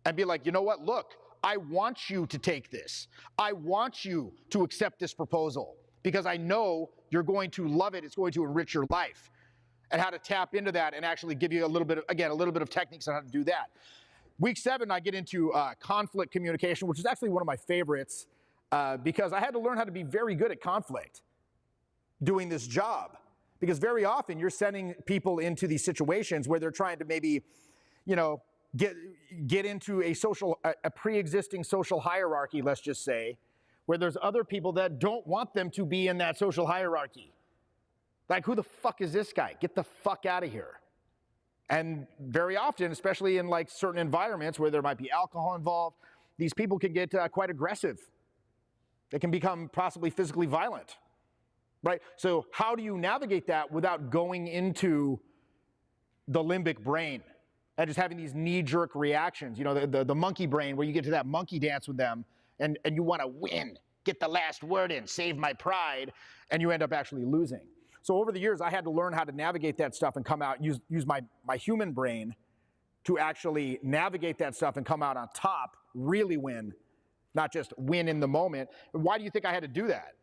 and be like, you know what, look, I want you to take this. I want you to accept this proposal because I know you're going to love it. It's going to enrich your life. And how to tap into that and actually give you a little bit of techniques on how to do that. Week 7, I get into conflict communication, which is actually one of my favorites because I had to learn how to be very good at conflict doing this job. Because very often you're sending people into these situations where they're trying to maybe, get into a pre-existing social hierarchy, let's just say, where there's other people that don't want them to be in that social hierarchy. Like, who the fuck is this guy? Get the fuck out of here. And very often, especially in certain environments where there might be alcohol involved, these people can get quite aggressive. They can become possibly physically violent, right? So how do you navigate that without going into the limbic brain and just having these knee-jerk reactions? The monkey brain, where you get to that monkey dance with them and you want to win, get the last word in, save my pride, and you end up actually losing. So over the years, I had to learn how to navigate that stuff and come out, use my human brain to actually navigate that stuff and come out on top, really win, not just win in the moment. Why do you think I had to do that?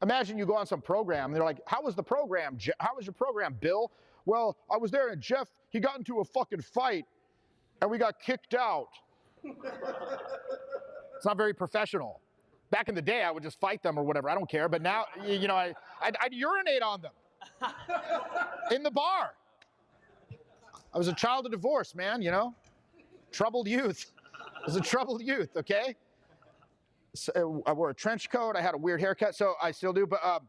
Imagine you go on some program, and they're like, how was the program? How was your program, Bill? Well, I was there, and Jeff, he got into a fucking fight, and we got kicked out. It's not very professional. Back in the day, I would just fight them or whatever. I don't care. But now, I'd urinate on them in the bar. I was a child of divorce, man, troubled youth. I was a troubled youth, okay? So I wore a trench coat. I had a weird haircut, so I still do. But, I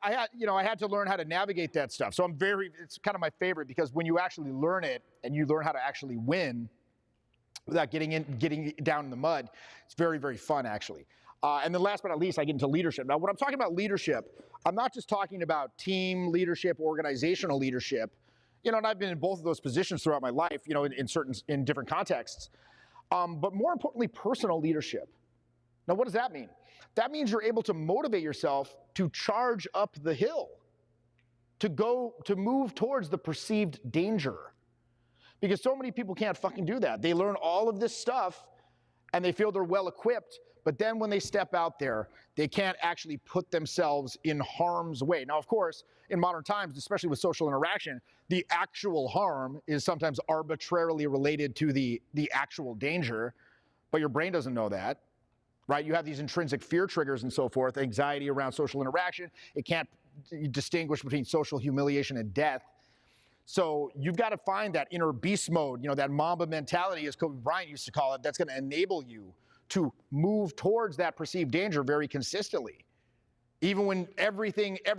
had to learn how to navigate that stuff. So it's kind of my favorite because when you actually learn it and you learn how to actually win, without getting down in the mud, it's very, very fun, actually. And then last but not least, I get into leadership. Now, when I'm talking about leadership, I'm not just talking about team leadership, organizational leadership. And I've been in both of those positions throughout my life, in different contexts. But more importantly, personal leadership. Now, what does that mean? That means you're able to motivate yourself to charge up the hill, to move towards the perceived danger. Because so many people can't fucking do that. They learn all of this stuff and they feel they're well equipped, but then when they step out there, they can't actually put themselves in harm's way. Now, of course, in modern times, especially with social interaction, the actual harm is sometimes arbitrarily related to the actual danger, but your brain doesn't know that, right? You have these intrinsic fear triggers and so forth, anxiety around social interaction. It can't distinguish between social humiliation and death. So you've got to find that inner beast mode, that Mamba mentality, as Kobe Bryant used to call it, that's going to enable you to move towards that perceived danger very consistently, even when every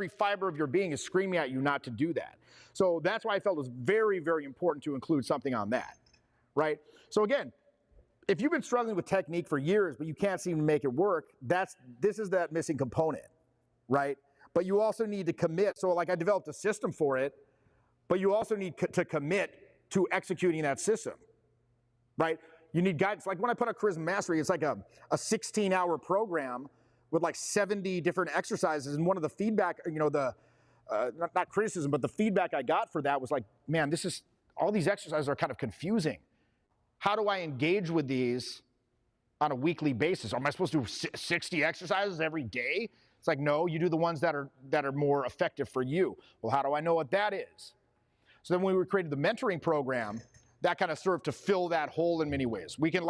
fiber of your being is screaming at you not to do that. So that's why I felt it was very, very important to include something on that, right? So again, if you've been struggling with technique for years, but you can't seem to make it work, this is that missing component, right? But you also need to commit. So like I developed a system for it, but you also need to commit to executing that system, right? You need guidance. Like when I put out Charisma Mastery, it's like a 16-hour program with like 70 different exercises. And one of the feedback, not criticism, but the feedback I got for that was like, man, all these exercises are kind of confusing. How do I engage with these on a weekly basis? Am I supposed to do 60 exercises every day? It's like, no, you do the ones that are more effective for you. Well, how do I know what that is? So then when we created the mentoring program, that kind of served to fill that hole in many ways. We can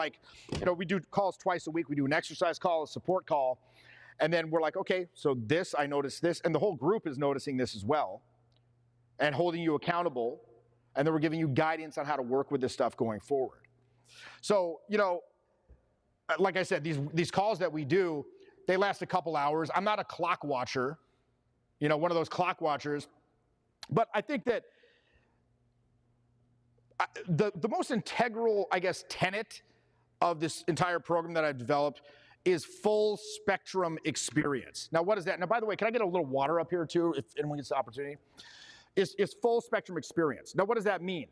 we do calls twice a week. We do an exercise call, a support call, and then we're like, okay, so I noticed this, and the whole group is noticing this as well, and holding you accountable, and then we're giving you guidance on how to work with this stuff going forward. So, like I said, these calls that we do, they last a couple hours. I'm not a clock watcher, one of those clock watchers, but I think that the most integral, I guess, tenet of this entire program that I've developed is full spectrum experience. Now, what is that? Now, by the way, can I get a little water up here too, if anyone gets the opportunity? It's full spectrum experience. Now, what does that mean?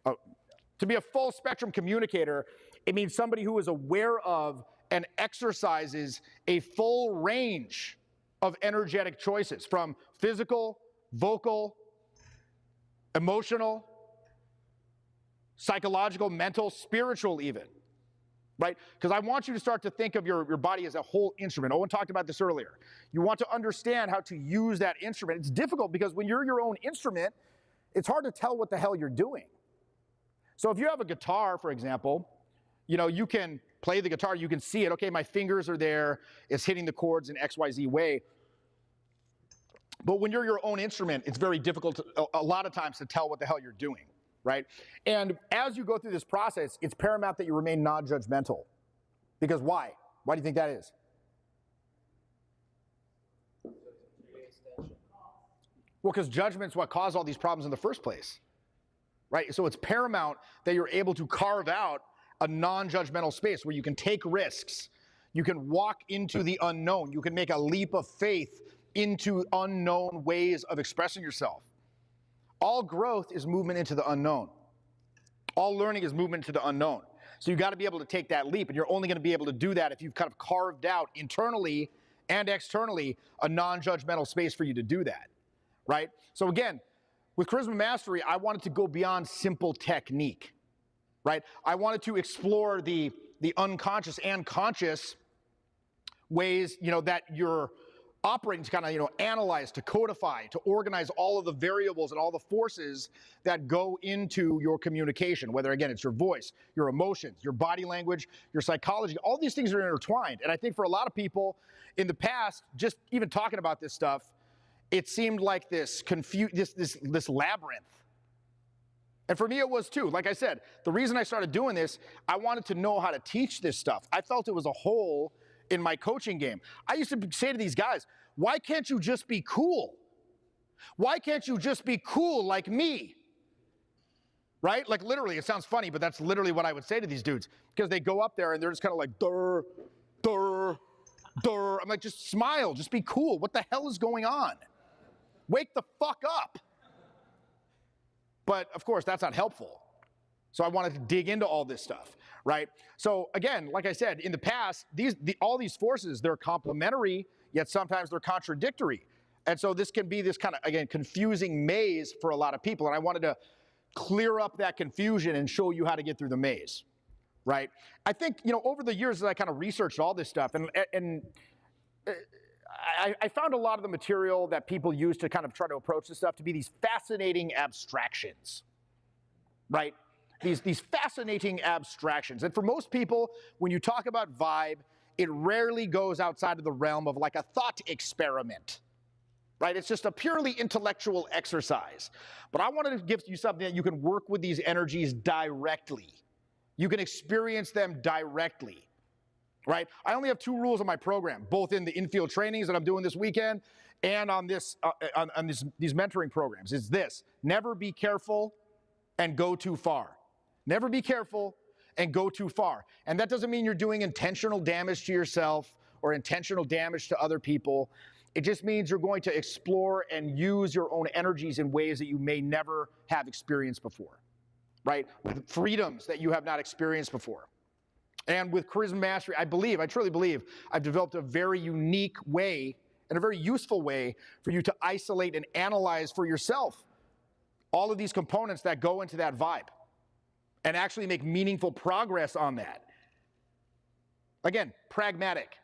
To be a full spectrum communicator, it means somebody who is aware of and exercises a full range of energetic choices, from physical, vocal, emotional, psychological, mental, spiritual even, right? Because I want you to start to think of your body as a whole instrument. Owen talked about this earlier. You want to understand how to use that instrument. It's difficult because when you're your own instrument, it's hard to tell what the hell you're doing. So if you have a guitar, for example, you can play the guitar, you can see it. Okay, my fingers are there. It's hitting the chords in XYZ way. But when you're your own instrument, it's very difficult a lot of times to tell what the hell you're doing. Right? And as you go through this process, it's paramount that you remain non-judgmental. Because why? Why do you think that is? Well, because judgment's what caused all these problems in the first place. Right? So it's paramount that you're able to carve out a non-judgmental space where you can take risks. You can walk into the unknown. You can make a leap of faith into unknown ways of expressing yourself. All growth is movement into the unknown. All learning is movement to the unknown. So you've got to be able to take that leap, and you're only going to be able to do that if you've kind of carved out internally and externally a non-judgmental space for you to do that, right? So again, with Charisma Mastery, I wanted to go beyond simple technique, right? I wanted to explore the unconscious and conscious ways, that you're operating to kind of, analyze, to codify, to organize all of the variables and all the forces that go into your communication, whether, again, it's your voice, your emotions, your body language, your psychology. All these things are intertwined. And I think for a lot of people in the past, just even talking about this stuff, it seemed like this labyrinth. And for me, it was too. Like I said, the reason I started doing this, I wanted to know how to teach this stuff. I felt it was a hole in my coaching game. I used to say to these guys, why can't you just be cool? Why can't you just be cool like me? Right? Like literally, it sounds funny, but that's literally what I would say to these dudes, because they go up there and they're just kind of like, durr, durr, durr. I'm like, just smile, just be cool. What the hell is going on? Wake the fuck up. But of course, that's not helpful. So I wanted to dig into all this stuff, right? So again, like I said, in the past, all these forces, they're complementary, yet sometimes they're contradictory. And so this can be this kind of, again, confusing maze for a lot of people. And I wanted to clear up that confusion and show you how to get through the maze, right? I think, over the years as I kind of researched all this stuff, and I found a lot of the material that people use to kind of try to approach this stuff to be these fascinating abstractions, right? These fascinating abstractions. And for most people, when you talk about vibe, it rarely goes outside of the realm of like a thought experiment, right? It's just a purely intellectual exercise. But I wanted to give you something that you can work with these energies directly. You can experience them directly, right? I only have 2 rules on my program, both in the infield trainings that I'm doing this weekend and on these mentoring programs. It's this: never be careful and go too far. Never be careful and go too far. And that doesn't mean you're doing intentional damage to yourself or intentional damage to other people. It just means you're going to explore and use your own energies in ways that you may never have experienced before, right? With freedoms that you have not experienced before. And with Charisma Mastery, I truly believe, I've developed a very unique way and a very useful way for you to isolate and analyze for yourself all of these components that go into that vibe and actually make meaningful progress on that. Again, pragmatic.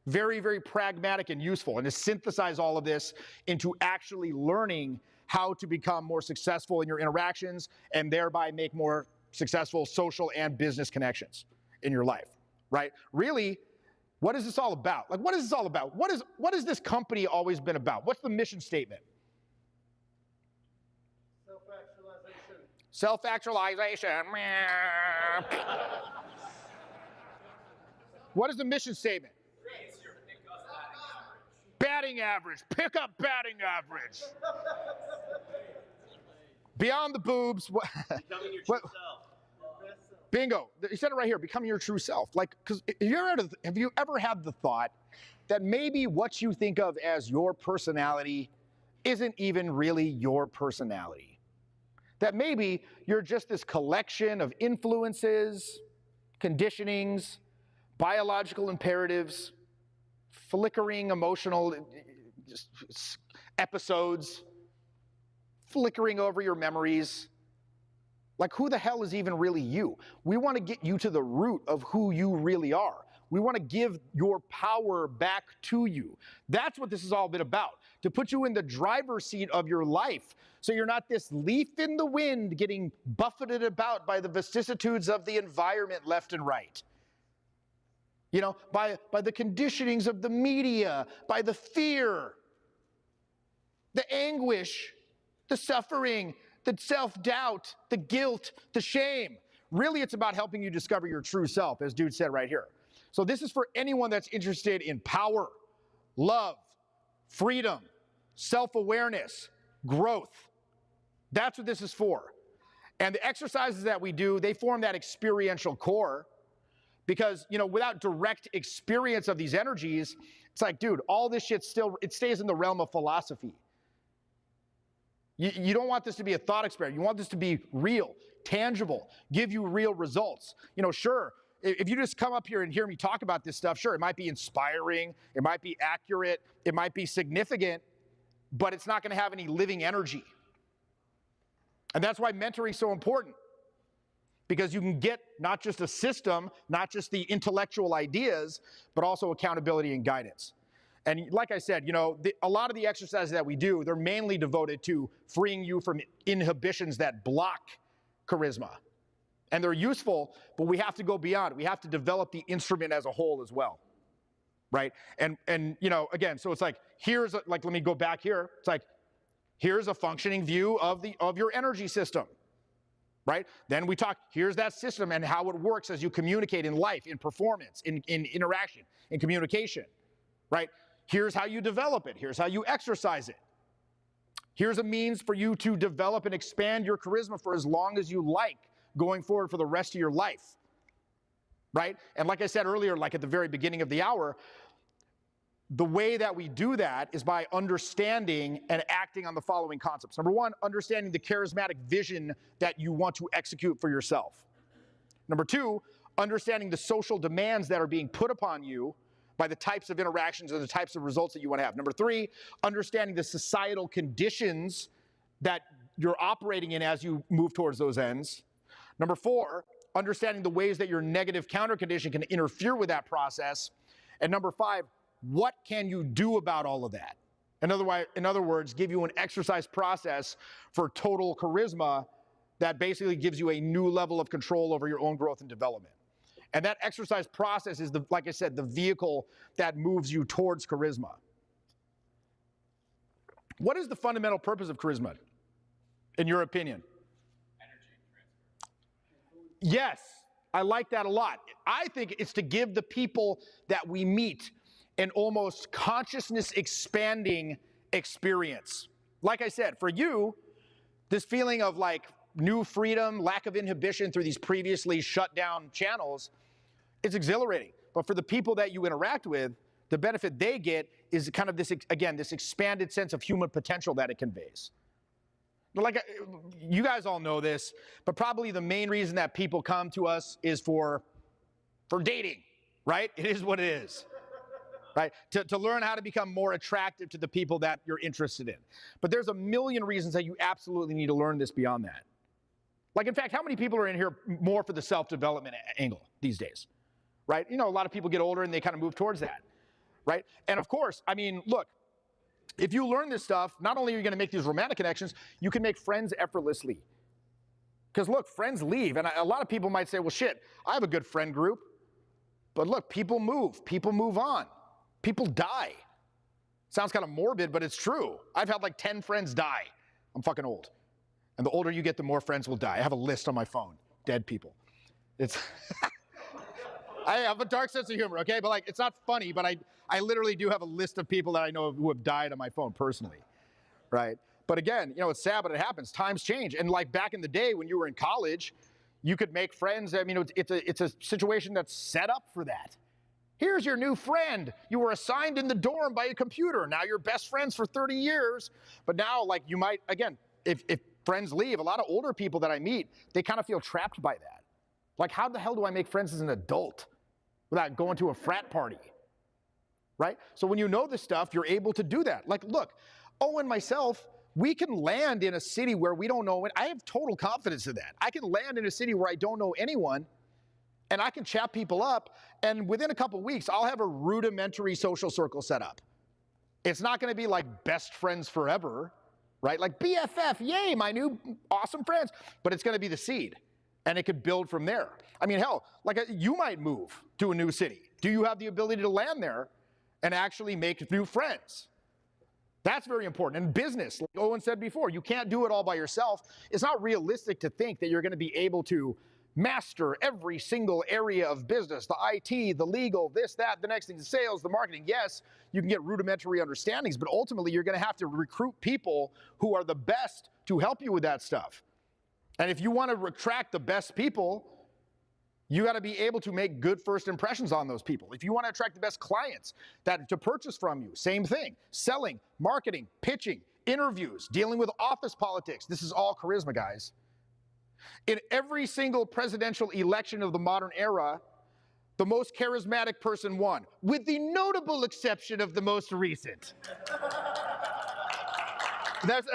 Very, very pragmatic and useful, and to synthesize all of this into actually learning how to become more successful in your interactions and thereby make more successful social and business connections in your life, right? Really, what is this all about? Like, what is this all about? What has this company always been about? What's the mission statement? Self-actualization. Self-actualization. What is the mission statement? Batting average. Pick up batting average. Beyond the boobs. Becoming your true self. Bingo. You said it right here. Becoming your true self. Like, because have you ever had the thought that maybe what you think of as your personality isn't even really your personality? That maybe you're just this collection of influences, conditionings, biological imperatives, flickering emotional episodes, flickering over your memories. Like, who the hell is even really you? We want to get you to the root of who you really are. We want to give your power back to you. That's what this has all been about, to put you in the driver's seat of your life so you're not this leaf in the wind getting buffeted about by the vicissitudes of the environment left and right. By the conditionings of the media, by the fear, the anguish, the suffering, the self-doubt, the guilt, the shame. Really, it's about helping you discover your true self, as dude said right here. So this is for anyone that's interested in power, love, freedom, self-awareness, growth. That's what this is for. And the exercises that we do, they form that experiential core. Because, without direct experience of these energies, it's like, dude, all this shit it stays in the realm of philosophy. You don't want this to be a thought experiment. You want this to be real, tangible, give you real results. Sure, if you just come up here and hear me talk about this stuff, sure, it might be inspiring, it might be accurate, it might be significant, but it's not going to have any living energy. And that's why mentoring is so important. Because you can get not just a system, not just the intellectual ideas, but also accountability and guidance. And like I said, a lot of the exercises that we do, they're mainly devoted to freeing you from inhibitions that block charisma. And they're useful, but we have to go beyond. We have to develop the instrument as a whole as well, right? And again, so it's like, let me go back here. It's like, here's a functioning view of your energy system. Right? Then we talk, here's that system and how it works as you communicate in life, in performance, in interaction, in communication, right? Here's how you develop it. Here's how you exercise it. Here's a means for you to develop and expand your charisma for as long as you like going forward for the rest of your life, right? And like I said earlier, like at the very beginning of the hour, the way that we do that is by understanding and acting on the following concepts. Number one, understanding the charismatic vision that you want to execute for yourself. Number two, understanding the social demands that are being put upon you by the types of interactions and the types of results that you want to have. Number 3, understanding the societal conditions that you're operating in as you move towards those ends. Number 4, understanding the ways that your negative counter condition can interfere with that process. And number 5, what can you do about all of that? In other words, give you an exercise process for total charisma that basically gives you a new level of control over your own growth and development. And that exercise process is, like I said, the vehicle that moves you towards charisma. What is the fundamental purpose of charisma, in your opinion? Yes, I like that a lot. I think it's to give the people that we meet an almost consciousness expanding experience. Like I said, for you, this feeling of like new freedom, lack of inhibition through these previously shut down channels, it's exhilarating. But for the people that you interact with, the benefit they get is kind of this, again, this expanded sense of human potential that it conveys. Like, you guys all know this, but probably the main reason that people come to us is for dating, right? It is what it is, right? To learn how to become more attractive to the people that you're interested in. But there's a million reasons that you absolutely need to learn this beyond that. Like, in fact, how many people are in here more for the self-development angle these days, right? You know, a lot of people get older and they kind of move towards that, right? And of course, I mean, look, if you learn this stuff, not only are you going to make these romantic connections, you can make friends effortlessly. Because look, friends leave. And a lot of people might say, well, shit, I have a good friend group. But look, people move on. People die. Sounds kind of morbid, but it's true. I've had like 10 friends die. I'm fucking old. And the older you get, the more friends will die. I have a list on my phone. Dead people. It's I have a dark sense of humor, okay? But like, it's not funny, but I literally do have a list of people that I know who have died on my phone personally, right? But again, you know, it's sad, but it happens. Times change. And like back in the day when you were in college, you could make friends. I mean, it's a situation that's set up for that. Here's your new friend. You were assigned in the dorm by a computer. Now you're best friends for 30 years. But now, like, you might, again, if friends leave, a lot of older people that I meet, they kind of feel trapped by that. Like, how the hell do I make friends as an adult without going to a frat party, right? So when you know this stuff, you're able to do that. Like, look, Owen, myself, we can land in a city where we don't know. I have total confidence in that. I can land in a city where I don't know anyone, and I can chat people up, and within a couple weeks, I'll have a rudimentary social circle set up. It's not going to be like best friends forever, right? Like BFF, yay, my new awesome friends. But it's going to be the seed, and it could build from there. I mean, hell, like you might move to a new city. Do you have the ability to land there and actually make new friends? That's very important. In business, like Owen said before, you can't do it all by yourself. It's not realistic to think that you're going to be able to master every single area of business, the IT, the legal, this, that, the next thing, the sales, the marketing. Yes, you can get rudimentary understandings, but ultimately you're going to have to recruit people who are the best to help you with that stuff. And if you want to attract the best people, you got to be able to make good first impressions on those people. If you want to attract the best clients to purchase from you, same thing. Selling, marketing, pitching, interviews, dealing with office politics. This is all charisma, guys. In every single presidential election of the modern era, the most charismatic person won, with the notable exception of the most recent. That's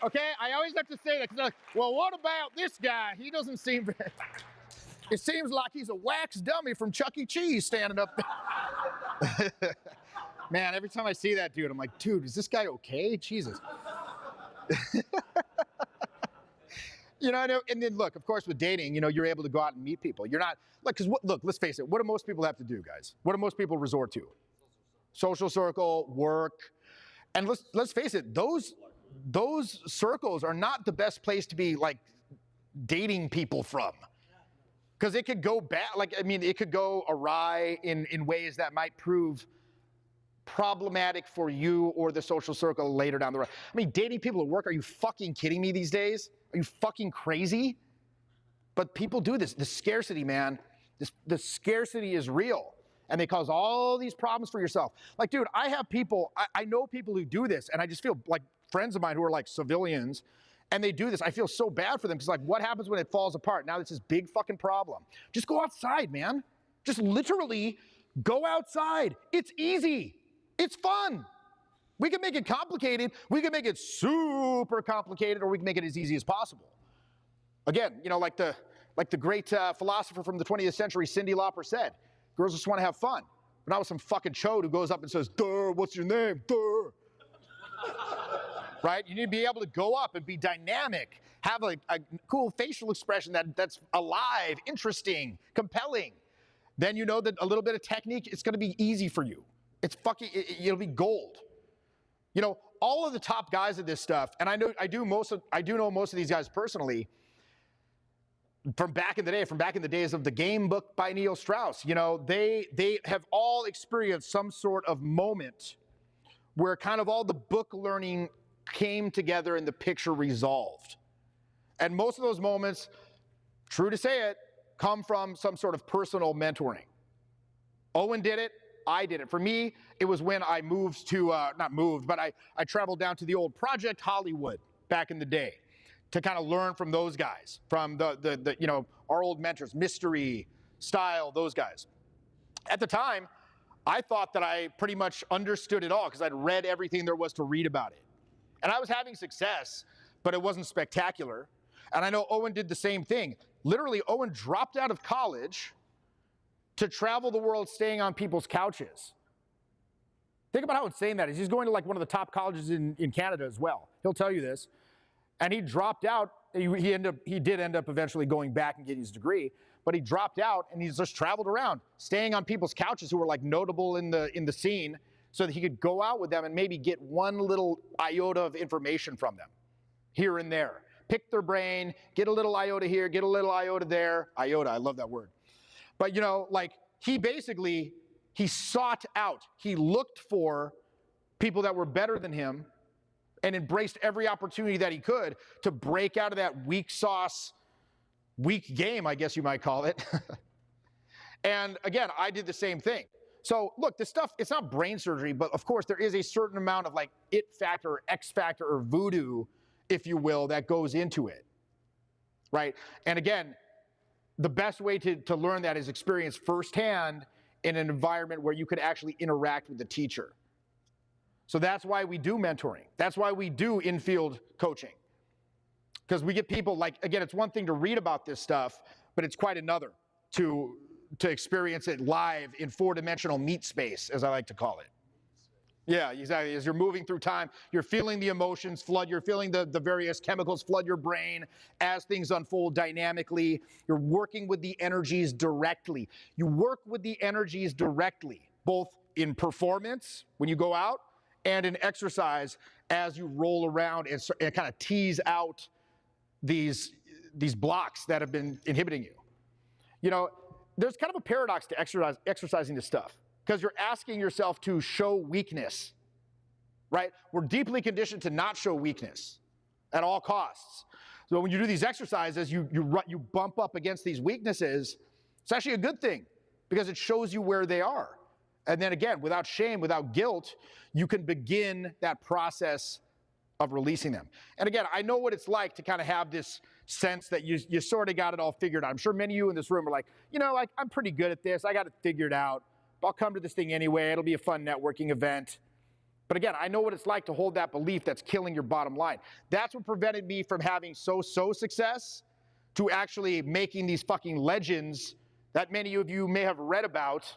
okay, I always have to say that, because like, well, what about this guy? He doesn't seem very... It seems like he's a wax dummy from Chuck E. Cheese standing up there. Man, every time I see that dude, I'm like, dude, is this guy okay? Jesus. You know, and then look, of course, with dating, you know, you're able to go out and meet people. You're not, like, because look, let's face it, what do most people have to do, guys? What do most people resort to? Social circle, work. And let's face it, those circles are not the best place to be, like, dating people from. Because it could go bad, like, I mean, it could go awry in ways that might prove problematic for you or the social circle later down the road. I mean, dating people at work, are you fucking kidding me these days? Are you fucking crazy? But people do this. The scarcity, man, the scarcity is real. And they cause all these problems for yourself. Like, dude, I have people, I know people who do this, and I just feel like friends of mine who are like civilians, And they do this. I feel so bad for them because like, what happens when it falls apart? Now it's this big fucking problem. Just go outside, man. Just literally go outside. It's easy. It's fun. We can make it complicated. We can make it super complicated, or we can make it as easy as possible. Again, you know, like the great philosopher from the 20th century, Cyndi Lauper, said, girls just want to have fun. But not with some fucking chode who goes up and says, duh, what's your name? Duh. Right? You need to be able to go up and be dynamic, have a cool facial expression that's alive, interesting, compelling. Then you know that a little bit of technique, it's going to be easy for you. It's fucking, it'll be gold. You know, all of the top guys of this stuff, and I do know most of these guys personally, from back in the days of the Game Book by Neil Strauss. You know, they have all experienced some sort of moment where kind of all the book learning came together and the picture resolved. And most of those moments, true to say it, come from some sort of personal mentoring. Owen did it. I did it. For me, it was when I moved to, not moved, but I traveled down to the old Project Hollywood back in the day to kind of learn from those guys, from the you know, our old mentors, Mystery, Style, those guys. At the time, I thought that I pretty much understood it all because I'd read everything there was to read about it. And I was having success, but it wasn't spectacular. And I know Owen did the same thing. Literally, Owen dropped out of college to travel the world staying on people's couches. Think about how insane that is. He's going to like one of the top colleges in Canada as well. He'll tell you this. And he dropped out. He did end up eventually going back and getting his degree, but he dropped out and he's just traveled around, staying on people's couches who were like notable in the scene, so that he could go out with them and maybe get one little iota of information from them here and there. Pick their brain, get a little iota here, get a little iota there. Iota, I love that word. But you know, like he sought out, he looked for people that were better than him and embraced every opportunity that he could to break out of that weak sauce, weak game, I guess you might call it. And again, I did the same thing. So look, this stuff, it's not brain surgery, but of course there is a certain amount of like it factor, or X factor, or voodoo, if you will, that goes into it, right? And again, the best way to learn that is experience firsthand in an environment where you could actually interact with the teacher. So that's why we do mentoring. That's why we do in-field coaching. Because we get people like, again, it's one thing to read about this stuff, but it's quite another to experience it live in four-dimensional meat space, as I like to call it. Yeah, exactly. As you're moving through time, you're feeling the emotions flood, you're feeling the various chemicals flood your brain as things unfold dynamically. You're working with the energies directly. You work with the energies directly, both in performance, when you go out, and in exercise as you roll around and kind of tease out these blocks that have been inhibiting you. You know, there's kind of a paradox to exercising this stuff, because you're asking yourself to show weakness, right? We're deeply conditioned to not show weakness at all costs. So when you do these exercises, you bump up against these weaknesses. It's actually a good thing because it shows you where they are. And then again, without shame, without guilt, you can begin that process of releasing them. And again, I know what it's like to kind of have this sense that you sort of got it all figured out. I'm sure many of you in this room are like, you know, like, I'm pretty good at this. I got it figured out. I'll come to this thing anyway. It'll be a fun networking event. But again, I know what it's like to hold that belief that's killing your bottom line. That's what prevented me from having so-so success to actually making these fucking legends that many of you may have read about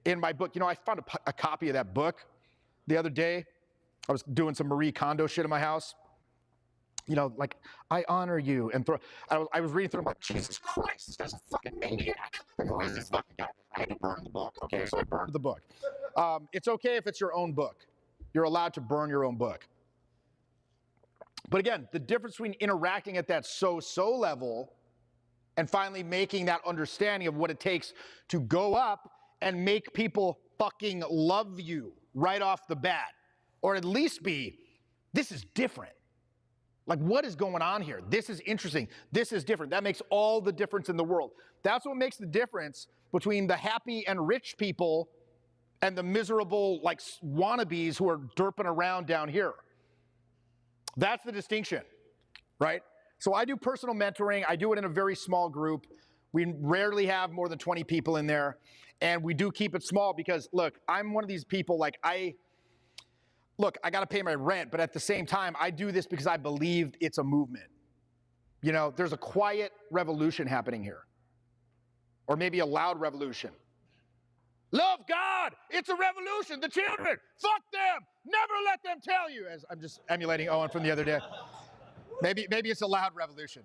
in my book. You know, I found a copy of that book the other day. I was doing some Marie Kondo shit in my house. You know, like, I honor you. And I was reading through, I'm like, Jesus Christ, this guy's a fucking maniac. Like, who is this fucking guy? I had to burn the book. Okay, so I burned the book. It's okay if it's your own book. You're allowed to burn your own book. But again, the difference between interacting at that so-so level and finally making that understanding of what it takes to go up and make people fucking love you right off the bat. Or at least be, this is different. Like, what is going on here? This is interesting. This is different. That makes all the difference in the world. That's what makes the difference between the happy and rich people and the miserable, like, wannabes who are derping around down here. That's the distinction, right? So I do personal mentoring. I do it in a very small group. We rarely have more than 20 people in there. And we do keep it small because, look, I'm one of these people, like, I got to pay my rent, but at the same time, I do this because I believe it's a movement. You know, there's a quiet revolution happening here. Or maybe a loud revolution. Love God! It's a revolution! The children! Fuck them! Never let them tell you! As I'm just emulating Owen from the other day. Maybe it's a loud revolution.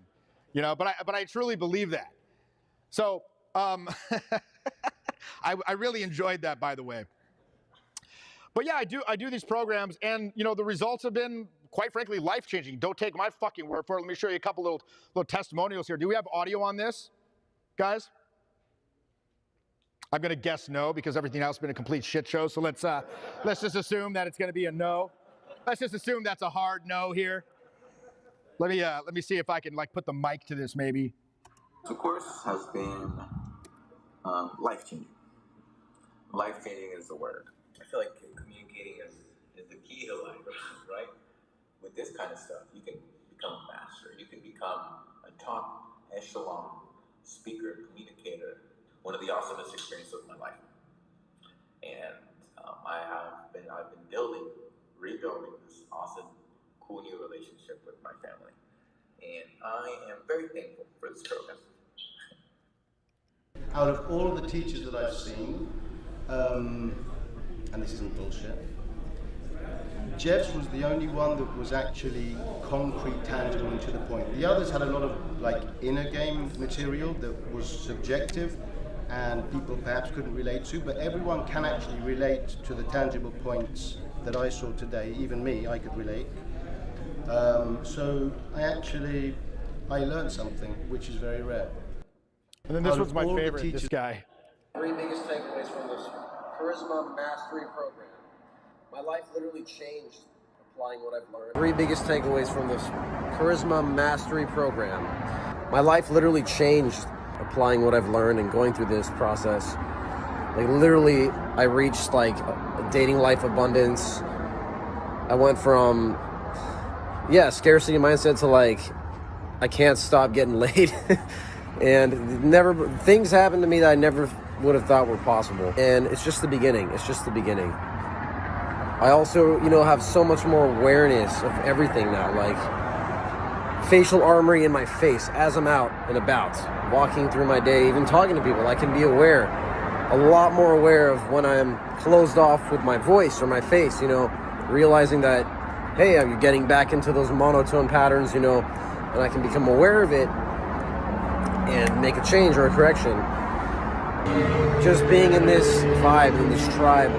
You know, but I truly believe that. So, I really enjoyed that, by the way. But yeah, I do these programs, and you know the results have been, quite frankly, life-changing. Don't take my fucking word for it. Let me show you a couple little testimonials here. Do we have audio on this, guys? I'm gonna guess no because everything else has been a complete shit show. So let's just assume that it's gonna be a no. Let's just assume that's a hard no here. Let me see if I can like put the mic to this maybe. Of course, has been life-changing. Life-changing is the word. I feel like communicating is the key to life, right? With this kind of stuff, you can become a master. You can become a top echelon speaker, communicator. One of the awesomest experiences of my life. And I've been rebuilding this awesome, cool new relationship with my family. And I am very thankful for this program. Out of all of the teachers that I've seen, and this isn't bullshit, Jeff's was the only one that was actually concrete, tangible, and to the point. The others had a lot of like inner game material that was subjective and people perhaps couldn't relate to, but everyone can actually relate to the tangible points that I saw today. Even me, I could relate. So I learned something, which is very rare. And then this was my favorite, this guy. Three biggest takeaways from this Charisma Mastery program. My life literally changed applying what I've learned. Three biggest takeaways from this Charisma Mastery program. My life literally changed applying what I've learned and going through this process. Like literally, I reached like a dating life abundance. I went from, scarcity mindset to like, I can't stop getting laid. And things happened to me that I never would have thought were possible. And it's just the beginning. It's just the beginning. I also, have so much more awareness of everything now. Like facial armory in my face as I'm out and about, walking through my day, even talking to people. I can be aware, a lot more aware of when I'm closed off with my voice or my face, realizing that, hey, I'm getting back into those monotone patterns, and I can become aware of it and make a change or a correction. Just being in this vibe, in this tribe,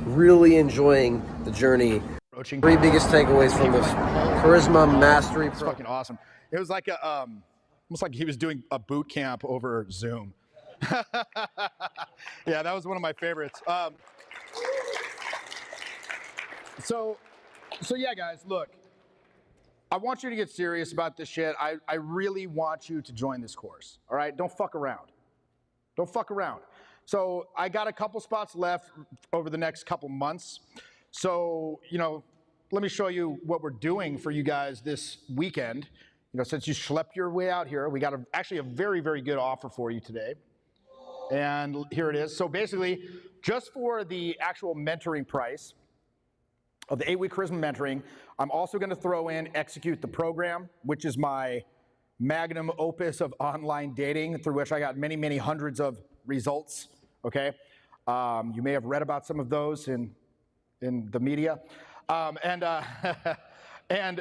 really enjoying the journey. Three biggest takeaways from this Charisma Mastery It's fucking awesome. It was like almost like he was doing a boot camp over Zoom. Yeah, that was one of my favorites. So yeah, guys, look. I want you to get serious about this shit. I really want you to join this course, all right? Don't fuck around. Don't fuck around. So I got a couple spots left over the next couple months. So, let me show you what we're doing for you guys this weekend. Since you schlepped your way out here, we got actually a very, very good offer for you today. And here it is. So basically, just for the actual mentoring price of the 8-week Charisma mentoring, I'm also going to throw in Execute the Program, which is my magnum opus of online dating, through which I got many, many hundreds of results. Okay, you may have read about some of those in the media, and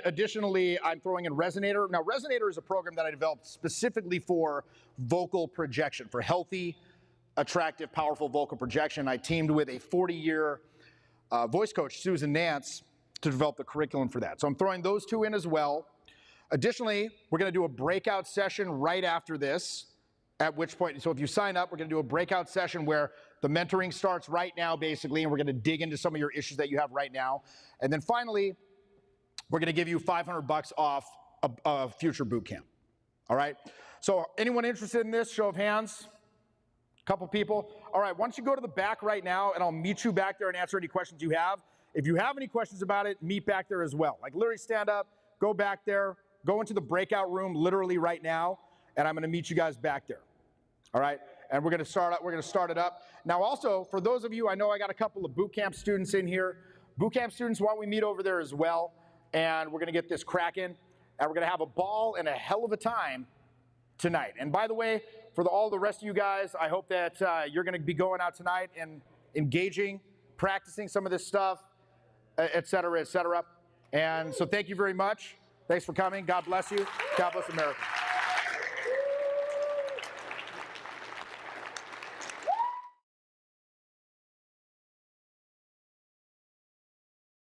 additionally, I'm throwing in Resonator. Now, Resonator is a program that I developed specifically for vocal projection, for healthy, attractive, powerful vocal projection. I teamed with a 40-year voice coach, Susan Nance, to develop the curriculum for that. So I'm throwing those two in as well. Additionally, we're going to do a breakout session right after this. At which point, so if you sign up, we're going to do a breakout session where the mentoring starts right now, basically, and we're going to dig into some of your issues that you have right now. And then finally, we're going to give you $500 off a future boot camp. All right? So anyone interested in this? Show of hands. A couple people. All right, why don't you go to the back right now, and I'll meet you back there and answer any questions you have. If you have any questions about it, meet back there as well. Like literally stand up, go back there, go into the breakout room literally right now, and I'm going to meet you guys back there. All right? And we're going to start it up. Now also, for those of you, I know I got a couple of boot camp students in here. Boot camp students, why don't we meet over there as well? And we're going to get this cracking. And we're going to have a ball and a hell of a time tonight. And by the way, for all the rest of you guys, I hope that you're going to be going out tonight and engaging, practicing some of this stuff, et cetera, et cetera. And so thank you very much. Thanks for coming. God bless you. God bless America.